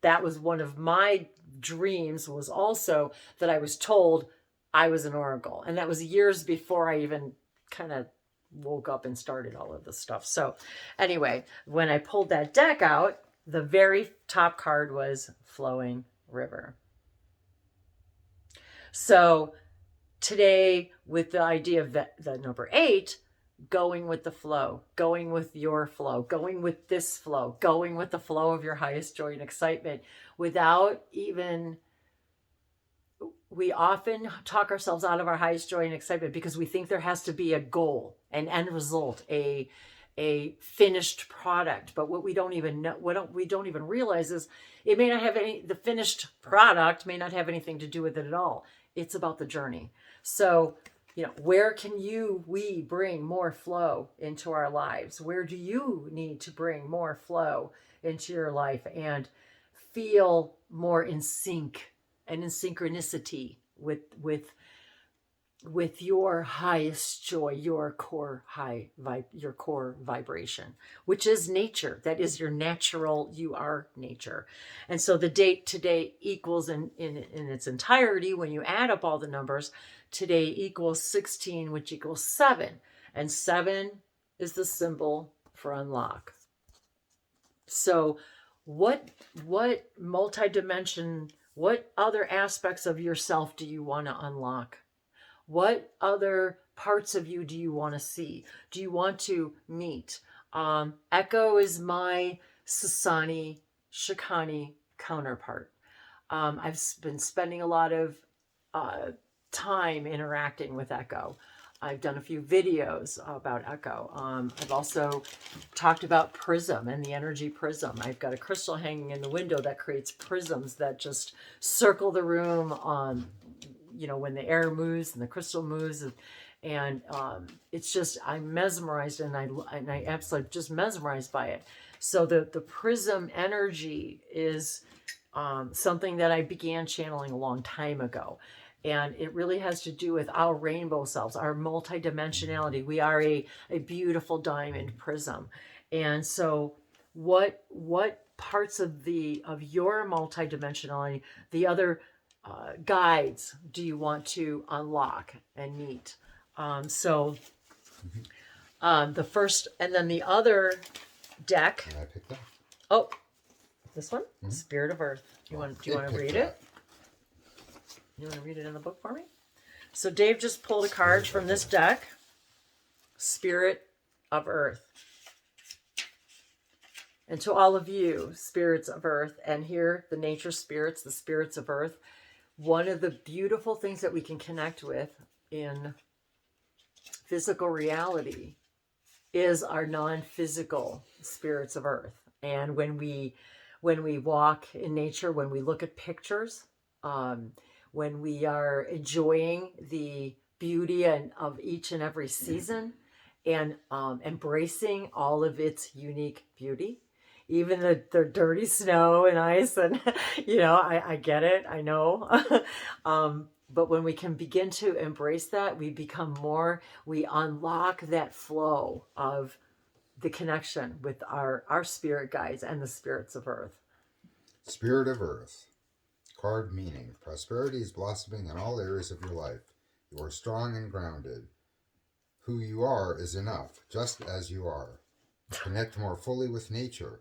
that was one of my dreams, was also that I was told I was an Oracle. And that was years before I even kind of woke up and started all of this stuff. So anyway, when I pulled that deck out, the very top card was Flowing River. So today, with the idea of the number 8, going with the flow, going with your flow, going with this flow, going with the flow of your highest joy and excitement, without even... We often talk ourselves out of our highest joy and excitement because we think there has to be a goal, an end result, a finished product. But what we don't even know, we don't even realize is it may not have the finished product may not have anything to do with it at all. It's about the journey. So, where can we bring more flow into our lives? Where do you need to bring more flow into your life and feel more in sync and in synchronicity with your highest joy, your core vibration, which is nature. That is your natural, you are nature. And so the date today equals in its entirety, when you add up all the numbers, today equals 16, which equals 7. And 7 is the symbol for unlock. So what other aspects of yourself do you want to unlock? What other parts of you do you want to see? Do you want to meet? Echo is my Shikani counterpart. I've been spending a lot of time interacting with Echo. I've done a few videos about Echo. I've also talked about prism and the energy prism. I've got a crystal hanging in the window that creates prisms that just circle the room when the air moves and the crystal moves. And it's just, I'm mesmerized, and I absolutely just mesmerized by it. So the prism energy is something that I began channeling a long time ago. And it really has to do with our rainbow selves, our multidimensionality. We are a beautiful diamond prism. And so what parts of your multidimensionality, the other guides, do you want to unlock and meet? The first, and then the other deck. Can I pick that? Oh, this one? Mm-hmm. Spirit of Earth. Do you want to read it? You want to read it in the book for me? So Dave just pulled a card from this deck. Spirit of Earth. And to all of you, spirits of Earth, and here, the nature spirits, the spirits of Earth, one of the beautiful things that we can connect with in physical reality is our non-physical spirits of earth. And when we walk in nature, when we look at pictures, when we are enjoying the beauty of each and every season, and embracing all of its unique beauty, even the dirty snow and ice, and I get it, I know. But when we can begin to embrace that, we unlock that flow of the connection with our spirit guides and the spirits of earth. Spirit of Earth. Card meaning. Prosperity is blossoming in all areas of your life. You are strong and grounded. Who you are is enough, just as you are. Connect more fully with nature.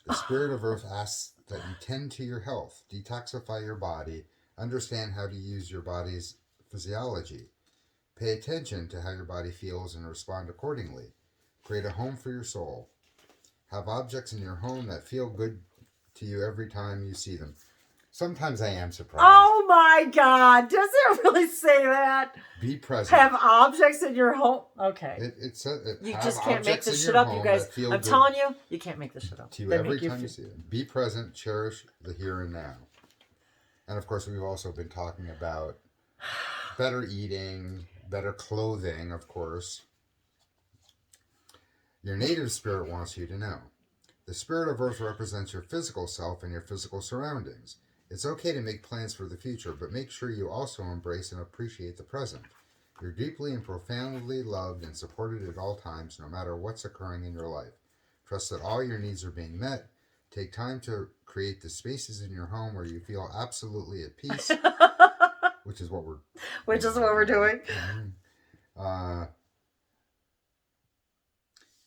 The Spirit of Earth asks that you tend to your health, detoxify your body, understand how to use your body's physiology. Pay attention to how your body feels and respond accordingly. Create a home for your soul. Have objects in your home that feel good to you every time you see them. Sometimes I am surprised. Oh my God! Does it really say that? Be present. Have objects in your home. Okay. You just can't make this shit up, you guys. I'm telling you, you can't make this shit up. To you every time you see it. Be present. Cherish the here and now. And of course, we've also been talking about better eating, better clothing, of course. Your native spirit wants you to know. The Spirit of Earth represents your physical self and your physical surroundings. It's okay to make plans for the future, but make sure you also embrace and appreciate the present. You're deeply and profoundly loved and supported at all times, no matter what's occurring in your life. Trust that all your needs are being met. Take time to create the spaces in your home where you feel absolutely at peace, which is what we're doing.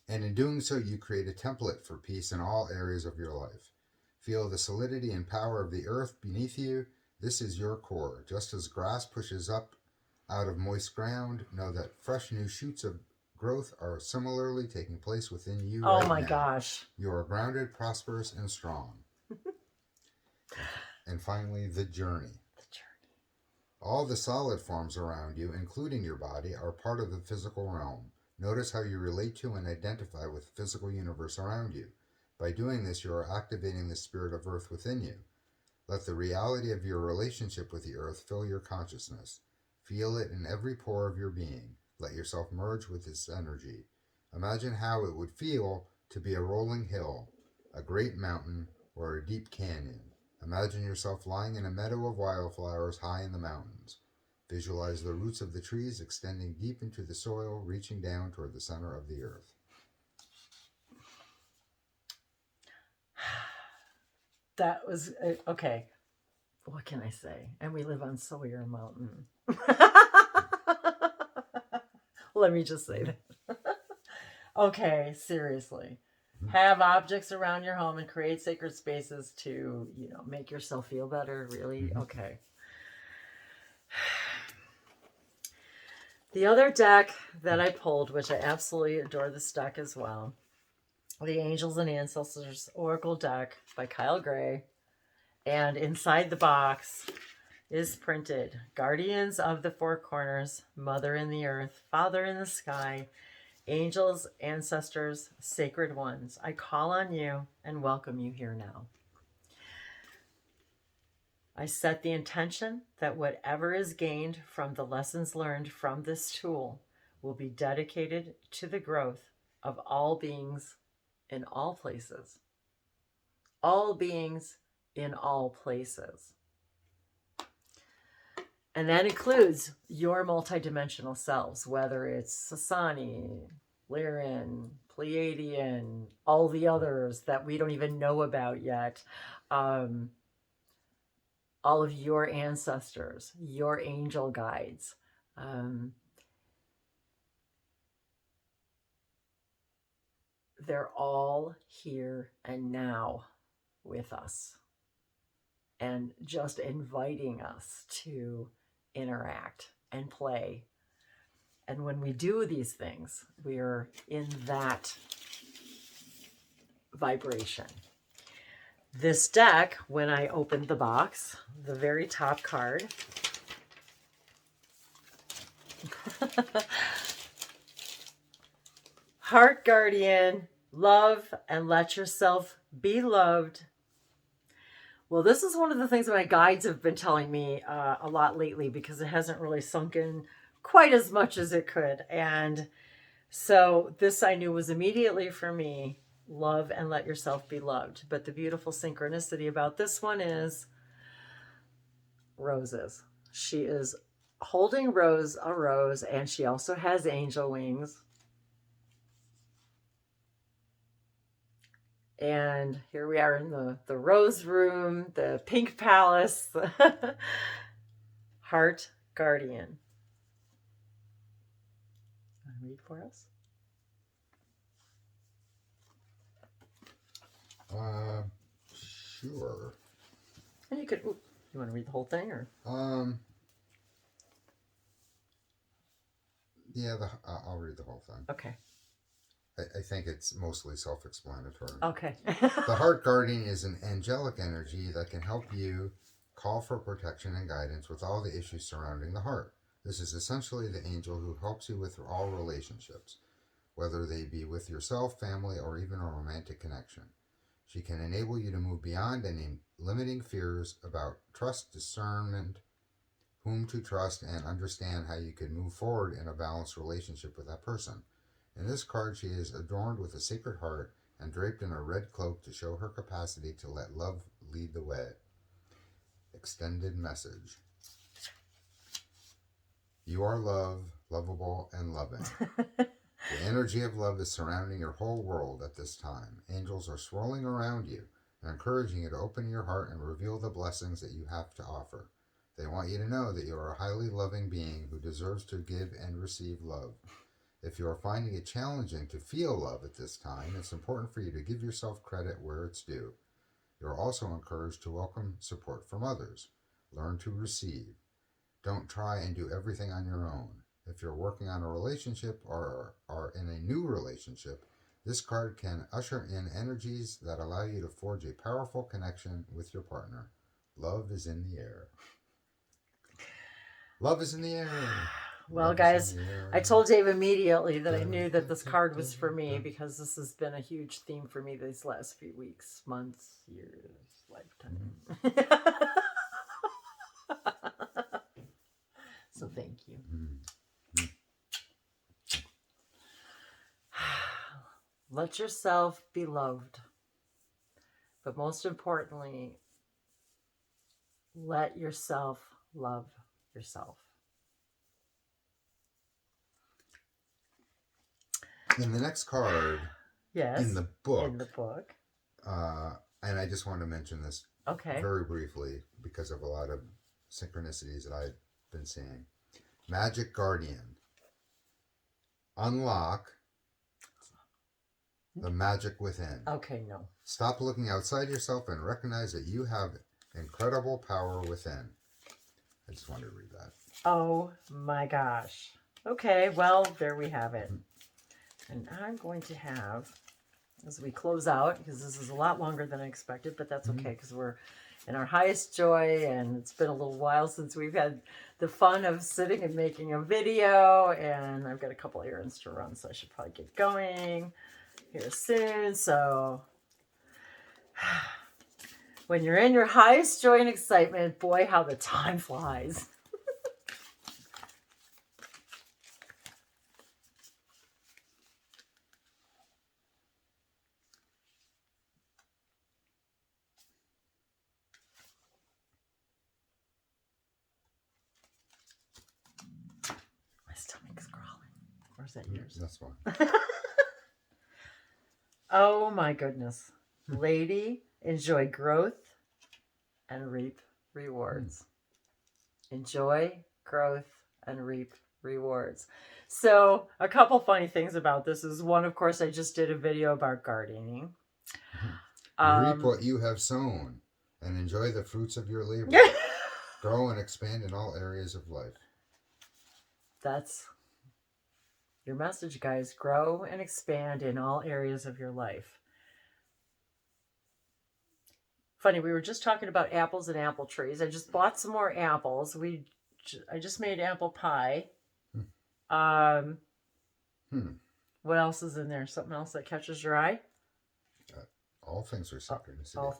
And in doing so, you create a template for peace in all areas of your life. Feel the solidity and power of the earth beneath you. This is your core. Just as grass pushes up out of moist ground, know that fresh new shoots of growth are similarly taking place within you right now. Oh my gosh. You are grounded, prosperous, and strong. And finally, the journey. All the solid forms around you, including your body, are part of the physical realm. Notice how you relate to and identify with the physical universe around you. By doing this, you are activating the Spirit of Earth within you. Let the reality of your relationship with the earth fill your consciousness. Feel it in every pore of your being. Let yourself merge with its energy. Imagine how it would feel to be a rolling hill, a great mountain, or a deep canyon. Imagine yourself lying in a meadow of wildflowers high in the mountains. Visualize the roots of the trees extending deep into the soil, reaching down toward the center of the earth. That was okay. What can I say? And we live on Sawyer Mountain. Let me just say that. Okay, seriously. Have objects around your home and create sacred spaces to, make yourself feel better. Really? Okay. The other deck that I pulled, which I absolutely adore this deck as well, the Angels and Ancestors Oracle deck by Kyle Gray. And inside the box is printed, Guardians of the Four Corners, Mother in the Earth, Father in the Sky, Angels, Ancestors, Sacred Ones, I call on you and welcome you here now. I set the intention that whatever is gained from the lessons learned from this tool will be dedicated to the growth of all beings in all places. All beings in all places. And that includes your multidimensional selves, whether it's Sasani, Lyran, Pleiadian, all the others that we don't even know about yet. All of your ancestors, your angel guides. They're all here and now with us, and just inviting us to interact and play. And when we do these things, we are in that vibration. this deck, when I opened the box, the very top card, Heart Guardian, love and let yourself be loved. Well, this is one of the things that my guides have been telling me a lot lately, because it hasn't really sunk in quite as much as it could. And so this I knew was immediately for me, love and let yourself be loved. But the beautiful synchronicity about this one is roses. She is holding a rose, and she also has angel wings. And here we are in the rose room, the pink palace, Heart Guardian. Want to read for us? Sure. And you could, you want to read the whole thing, or? Yeah, I'll read the whole thing. Okay. I think it's mostly self-explanatory. Okay. The Heart Guardian is an angelic energy that can help you call for protection and guidance with all the issues surrounding the heart. This is essentially the angel who helps you with all relationships, whether they be with yourself, family, or even a romantic connection. She can enable you to move beyond any limiting fears about trust, discernment, whom to trust, and understand how you can move forward in a balanced relationship with that person. In this card, she is adorned with a sacred heart and draped in a red cloak to show her capacity to let love lead the way. Extended message. You are love, lovable, and loving. The energy of love is surrounding your whole world at this time. Angels are swirling around you and encouraging you to open your heart and reveal the blessings that you have to offer. They want you to know that you are a highly loving being who deserves to give and receive love. If you are finding it challenging to feel love at this time, it's important for you to give yourself credit where it's due. You are also encouraged to welcome support from others. Learn to receive. Don't try and do everything on your own. If you're working on a relationship or are in a new relationship, this card can usher in energies that allow you to forge a powerful connection with your partner. Love is in the air. Love is in the air. Well, Love guys, I told Dave immediately that I knew that this card was for me, because this has been a huge theme for me these last few weeks, months, years, lifetime. So thank you. Let yourself be loved. But most importantly, let yourself love yourself. In the next card, Yes, in the book, and I just want to mention this very briefly because of a lot of synchronicities that I've been seeing. Magic Guardian. Unlock the magic within. Okay, no. Stop looking outside yourself and recognize that you have incredible power within. I just wanted to read that. Oh my gosh. Okay, well, there we have it. And I'm going to have, as we close out, because this is a lot longer than I expected, but that's okay, because we're in our highest joy, and it's been a little while since we've had the fun of sitting and making a video, and I've got a couple errands to run, so I should probably get going here soon. So when you're in your highest joy and excitement, boy, how the time flies. My stomach's growling. Or is that yours? That's one. Oh my goodness. Lady, enjoy growth and reap rewards. Enjoy growth and reap rewards. So a couple funny things about this is, one, of course, I just did a video about gardening. Reap what you have sown and enjoy the fruits of your labor. Grow and expand in all areas of life. That's your message, guys. Grow and expand in all areas of your life. funny. We were just talking about apples and apple trees. I just bought some more apples. I just made apple pie. Um, What else is in there? Something else that catches your eye? All things are synchronicity. Oh.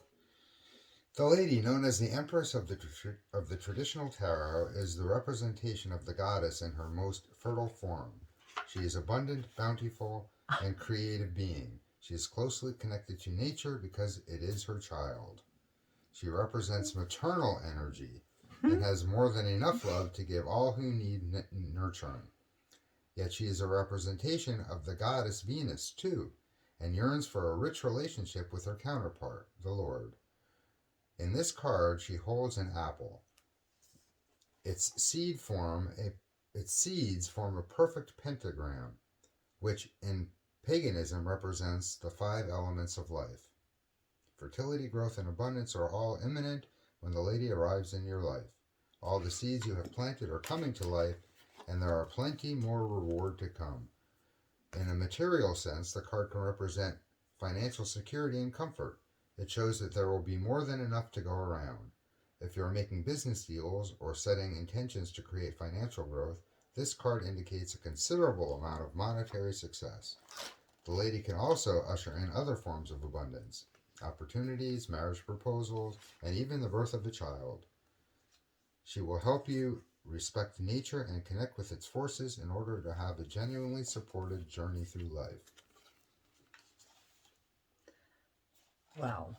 The lady, known as the Empress of the traditional tarot, is the representation of the goddess in her most fertile form. She is abundant, bountiful, and creative being. She is closely connected to nature because it is her child. She represents maternal energy and has more than enough love to give all who need nurturing. Yet she is a representation of the goddess Venus, too, and yearns for a rich relationship with her counterpart, the Lord. In this card, she holds an apple. Its seeds form a perfect pentagram, which in paganism represents the 5 elements of life. Fertility, growth, and abundance are all imminent when the lady arrives in your life. All the seeds you have planted are coming to life, and there are plenty more reward to come. In a material sense, the card can represent financial security and comfort. It shows that there will be more than enough to go around. If you are making business deals or setting intentions to create financial growth, this card indicates a considerable amount of monetary success. The lady can also usher in other forms of abundance, opportunities, marriage proposals, and even the birth of a child. She will help you respect nature and connect with its forces in order to have a genuinely supported journey through life. Wow.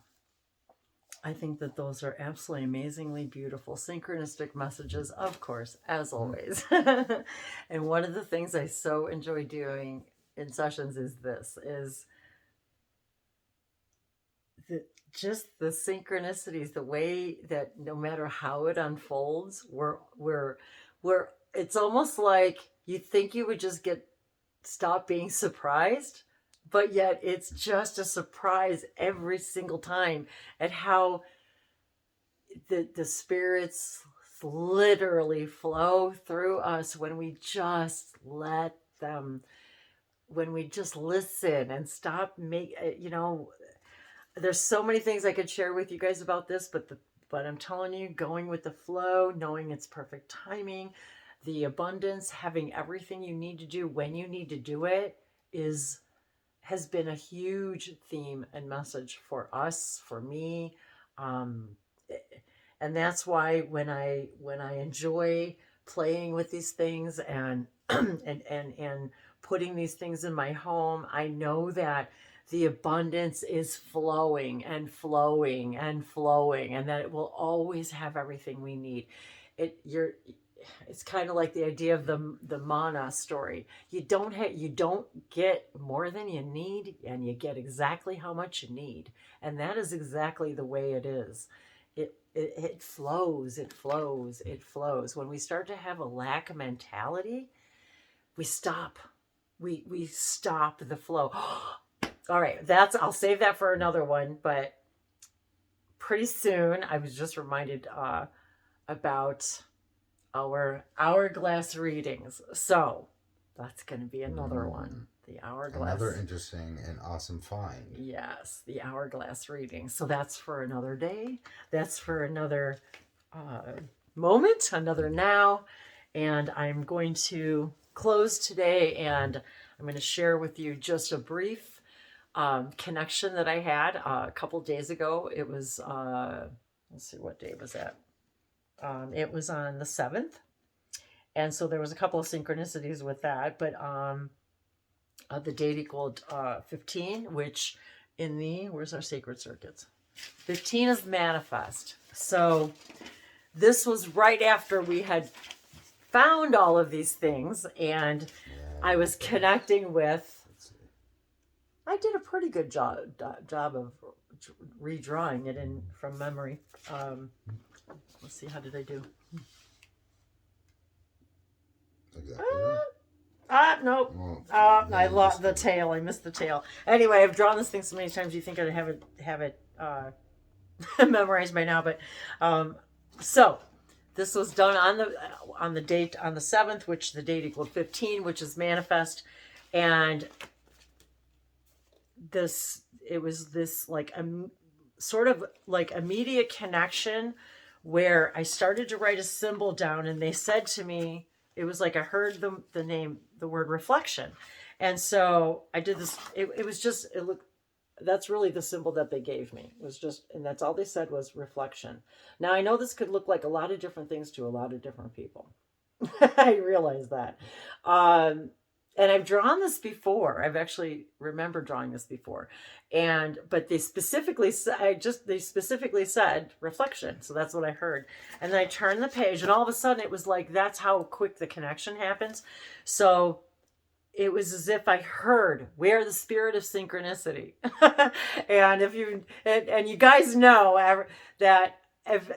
I think that those are absolutely amazingly beautiful synchronistic messages, of course, as always. And one of the things I so enjoy doing in sessions is just the synchronicities, the way that no matter how it unfolds, we're it's almost like you think you would just stop being surprised, but yet it's just a surprise every single time at how the spirits literally flow through us when we just let them, when we just listen and stop there's so many things I could share with you guys about this, but I'm telling you, going with the flow, knowing it's perfect timing, the abundance, having everything you need to do when you need to do it has been a huge theme and message for us, for me. And that's why when I enjoy playing with these things and and putting these things in my home, I know that the abundance is flowing and flowing and flowing, and that it will always have everything we need. It's kind of like the idea of the mana story. You don't get more than you need, and you get exactly how much you need, and that is exactly the way it is. It flows, it flows, it flows. When we start to have a lack mentality, we stop. We stop the flow. All right, I'll save that for another one, but pretty soon I was just reminded about our hourglass readings. So that's going to be another one. The hourglass. Another interesting and awesome find. Yes, the hourglass reading. So that's for another day. That's for another moment, another now. And I'm going to close today, and I'm going to share with you just a brief connection that I had a couple days ago. It was, let's see, what day was that? It was on the 7th. And so there was a couple of synchronicities with that, but the date equaled 15, which where's our sacred circuits? 15 is manifest. So this was right after we had found all of these things, and I was connecting with, I did a pretty good job of redrawing it from memory. Let's see, how did I do? Exactly. Nope. Well, I lost the tail. I missed the tail. Anyway, I've drawn this thing so many times you think I'd have it memorized by now. But so this was done on the date on the 7th, which the date equaled 15, which is manifest, and it was this like sort of like immediate connection where I started to write a symbol down, and they said to me, it was like I heard the word reflection. And so I did this. It was just, it looked, that's really the symbol that they gave me. It was just, and that's all they said was reflection. Now I know this could look like a lot of different things to a lot of different people. I realize that. And I've drawn this before. I've actually remember drawing this before. But they specifically said reflection. So that's what I heard. And then I turned the page, and all of a sudden it was like, that's how quick the connection happens. So it was as if I heard, we are the spirit of synchronicity. And if you, and you guys know that if,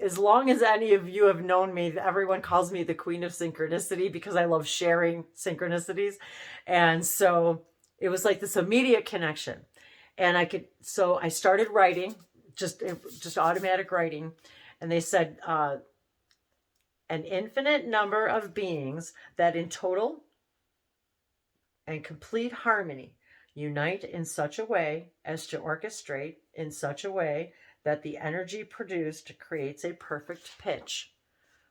as long as any of you have known me, everyone calls me the queen of synchronicity because I love sharing synchronicities. And so it was like this immediate connection. And so I started writing, just automatic writing. And they said, an infinite number of beings that in total and complete harmony unite in such a way as to orchestrate in such a way that the energy produced creates a perfect pitch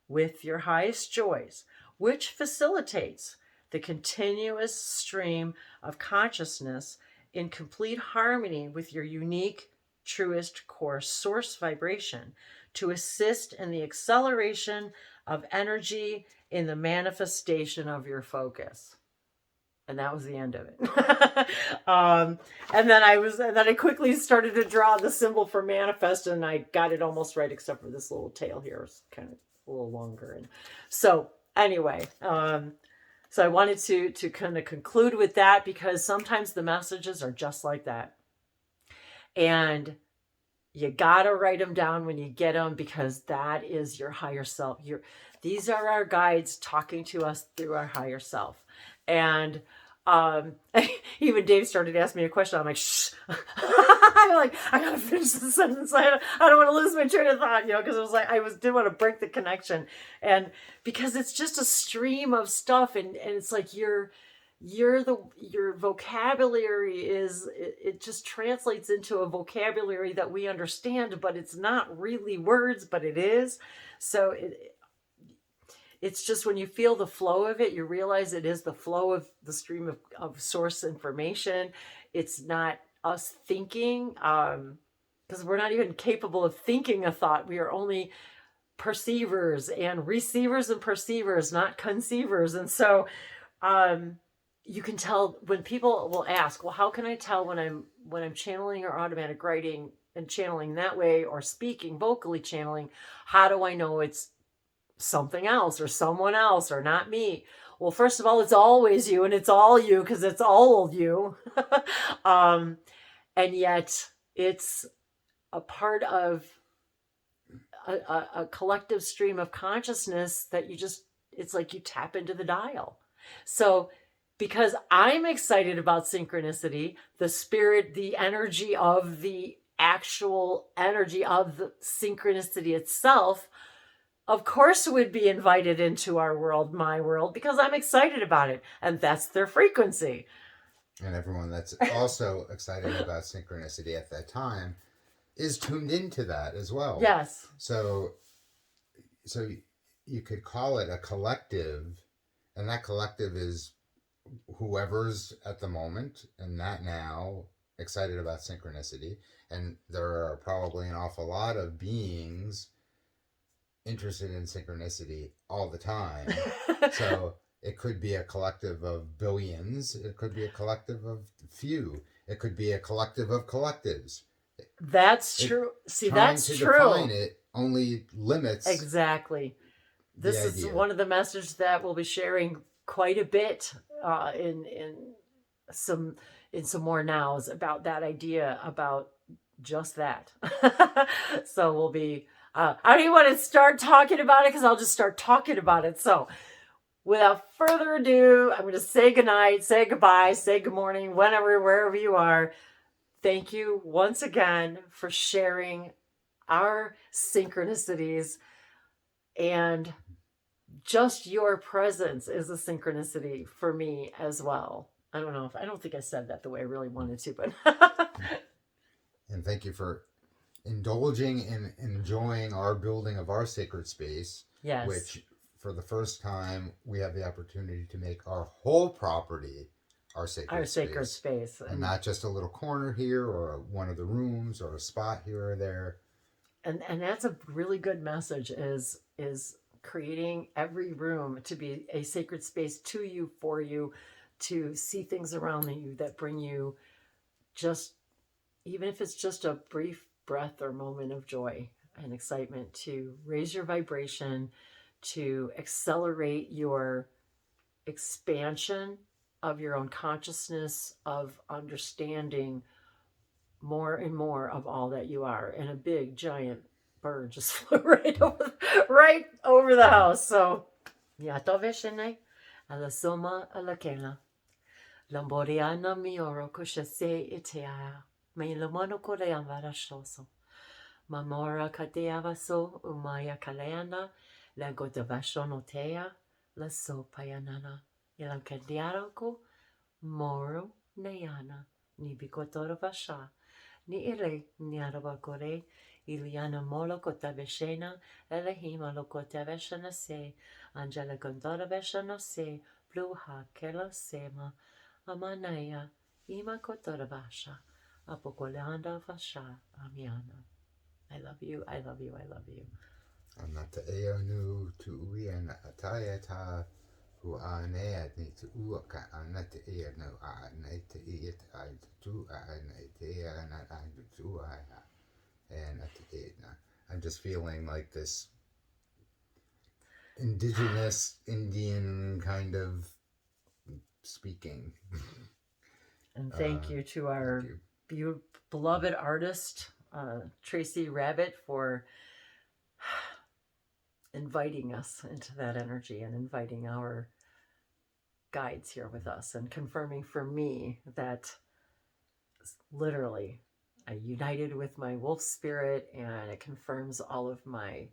with your highest joys, which facilitates the continuous stream of consciousness in complete harmony with your unique, truest core source vibration to assist in the acceleration of energy in the manifestation of your focus. And that was the end of it. And then I quickly started to draw the symbol for manifest, and I got it almost right, except for this little tail here. It's kind of a little longer. And so anyway, so I wanted to kind of conclude with that, because sometimes the messages are just like that. And you got to write them down when you get them, because that is your higher self. These are our guides talking to us through our higher self. And even Dave started to ask me a question. I'm like, shh. I'm like, I gotta finish the sentence. I don't want to lose my train of thought, because it was like didn't want to break the connection, and because it's just a stream of stuff, and it's like your vocabulary it just translates into a vocabulary that we understand, but it's not really words, but it is. So it's just when you feel the flow of it, you realize it is the flow of the stream of source information. It's not us thinking, because we're not even capable of thinking a thought. We are only perceivers and receivers and perceivers, not conceivers. And so you can tell when people will ask, well, how can I tell when I'm channeling or automatic writing and channeling that way, or speaking, vocally channeling, how do I know it's something else or someone else or not me? Well, first of all, it's always you, and it's all you because it's all you. And yet it's a part of a collective stream of consciousness that it's like you tap into the dial. So because I'm excited about synchronicity, the spirit, the energy of the actual energy of the synchronicity itself, of course, would be invited into our world, my world, because I'm excited about it. And that's their frequency. And everyone that's also excited about synchronicity at that time is tuned into that as well. Yes. So you could call it a collective, and that collective is whoever's at the moment and that now excited about synchronicity. And there are probably an awful lot of beings interested in synchronicity all the time. So it could be a collective of billions. It could be a collective of few. It could be a collective of collectives. That's true. See, that's true. Define it only limits. Exactly. This is one of the messages that we'll be sharing quite a bit in some more nows about that idea, about just that. So we'll be I don't even want to start talking about it, because I'll just start talking about it. So without further ado, I'm going to say goodnight, say goodbye, say good morning, wherever you are. Thank you once again for sharing our synchronicities, and just your presence is a synchronicity for me as well. I don't think I said that the way I really wanted to, but And thank you for indulging and enjoying our building of our sacred space, Yes. which for the first time we have the opportunity to make our whole property our sacred space. And not just a little corner here or one of the rooms or a spot here or there. And that's a really good message, is creating every room to be a sacred space to you, for you, to see things around you that bring you, just even if it's just a brief breath or moment of joy and excitement, to raise your vibration, to accelerate your expansion of your own consciousness, of understanding more and more of all that you are. And a big giant bird just flew right over the house. So yato veshene ala soma ala kela lamboriana mioro kushase itea me lamano koleamara shoso mamora kateavaso umaya kaleana la gotavashonotea la so payanana ilam kandiaroko moro nayana ni bikotora vasha ni ile ni arabakore iliana molo kotaveshena elehima lo kotaveshana se angela kondora veshana se pluha kela sema amanaya ima kotora vasha apokolanda vasha amiana. I love you, I love you, I love you. Anata eonu tu uiana ataya ta hu anea ni tu uaka anata eonu a naita iet a tu a naita ana a tu a and at the I'm just feeling like this indigenous Indian kind of speaking. And thank you to our beloved artist, Tracie Rabbit, for inviting us into that energy and inviting our guides here with us, and confirming for me that literally I united with my wolf spirit, and it confirms all of my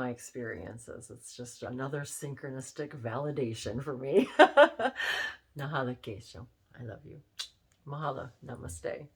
experiences. It's just another synchronistic validation for me. Nahala Kesho. I love you. Mahala. Namaste.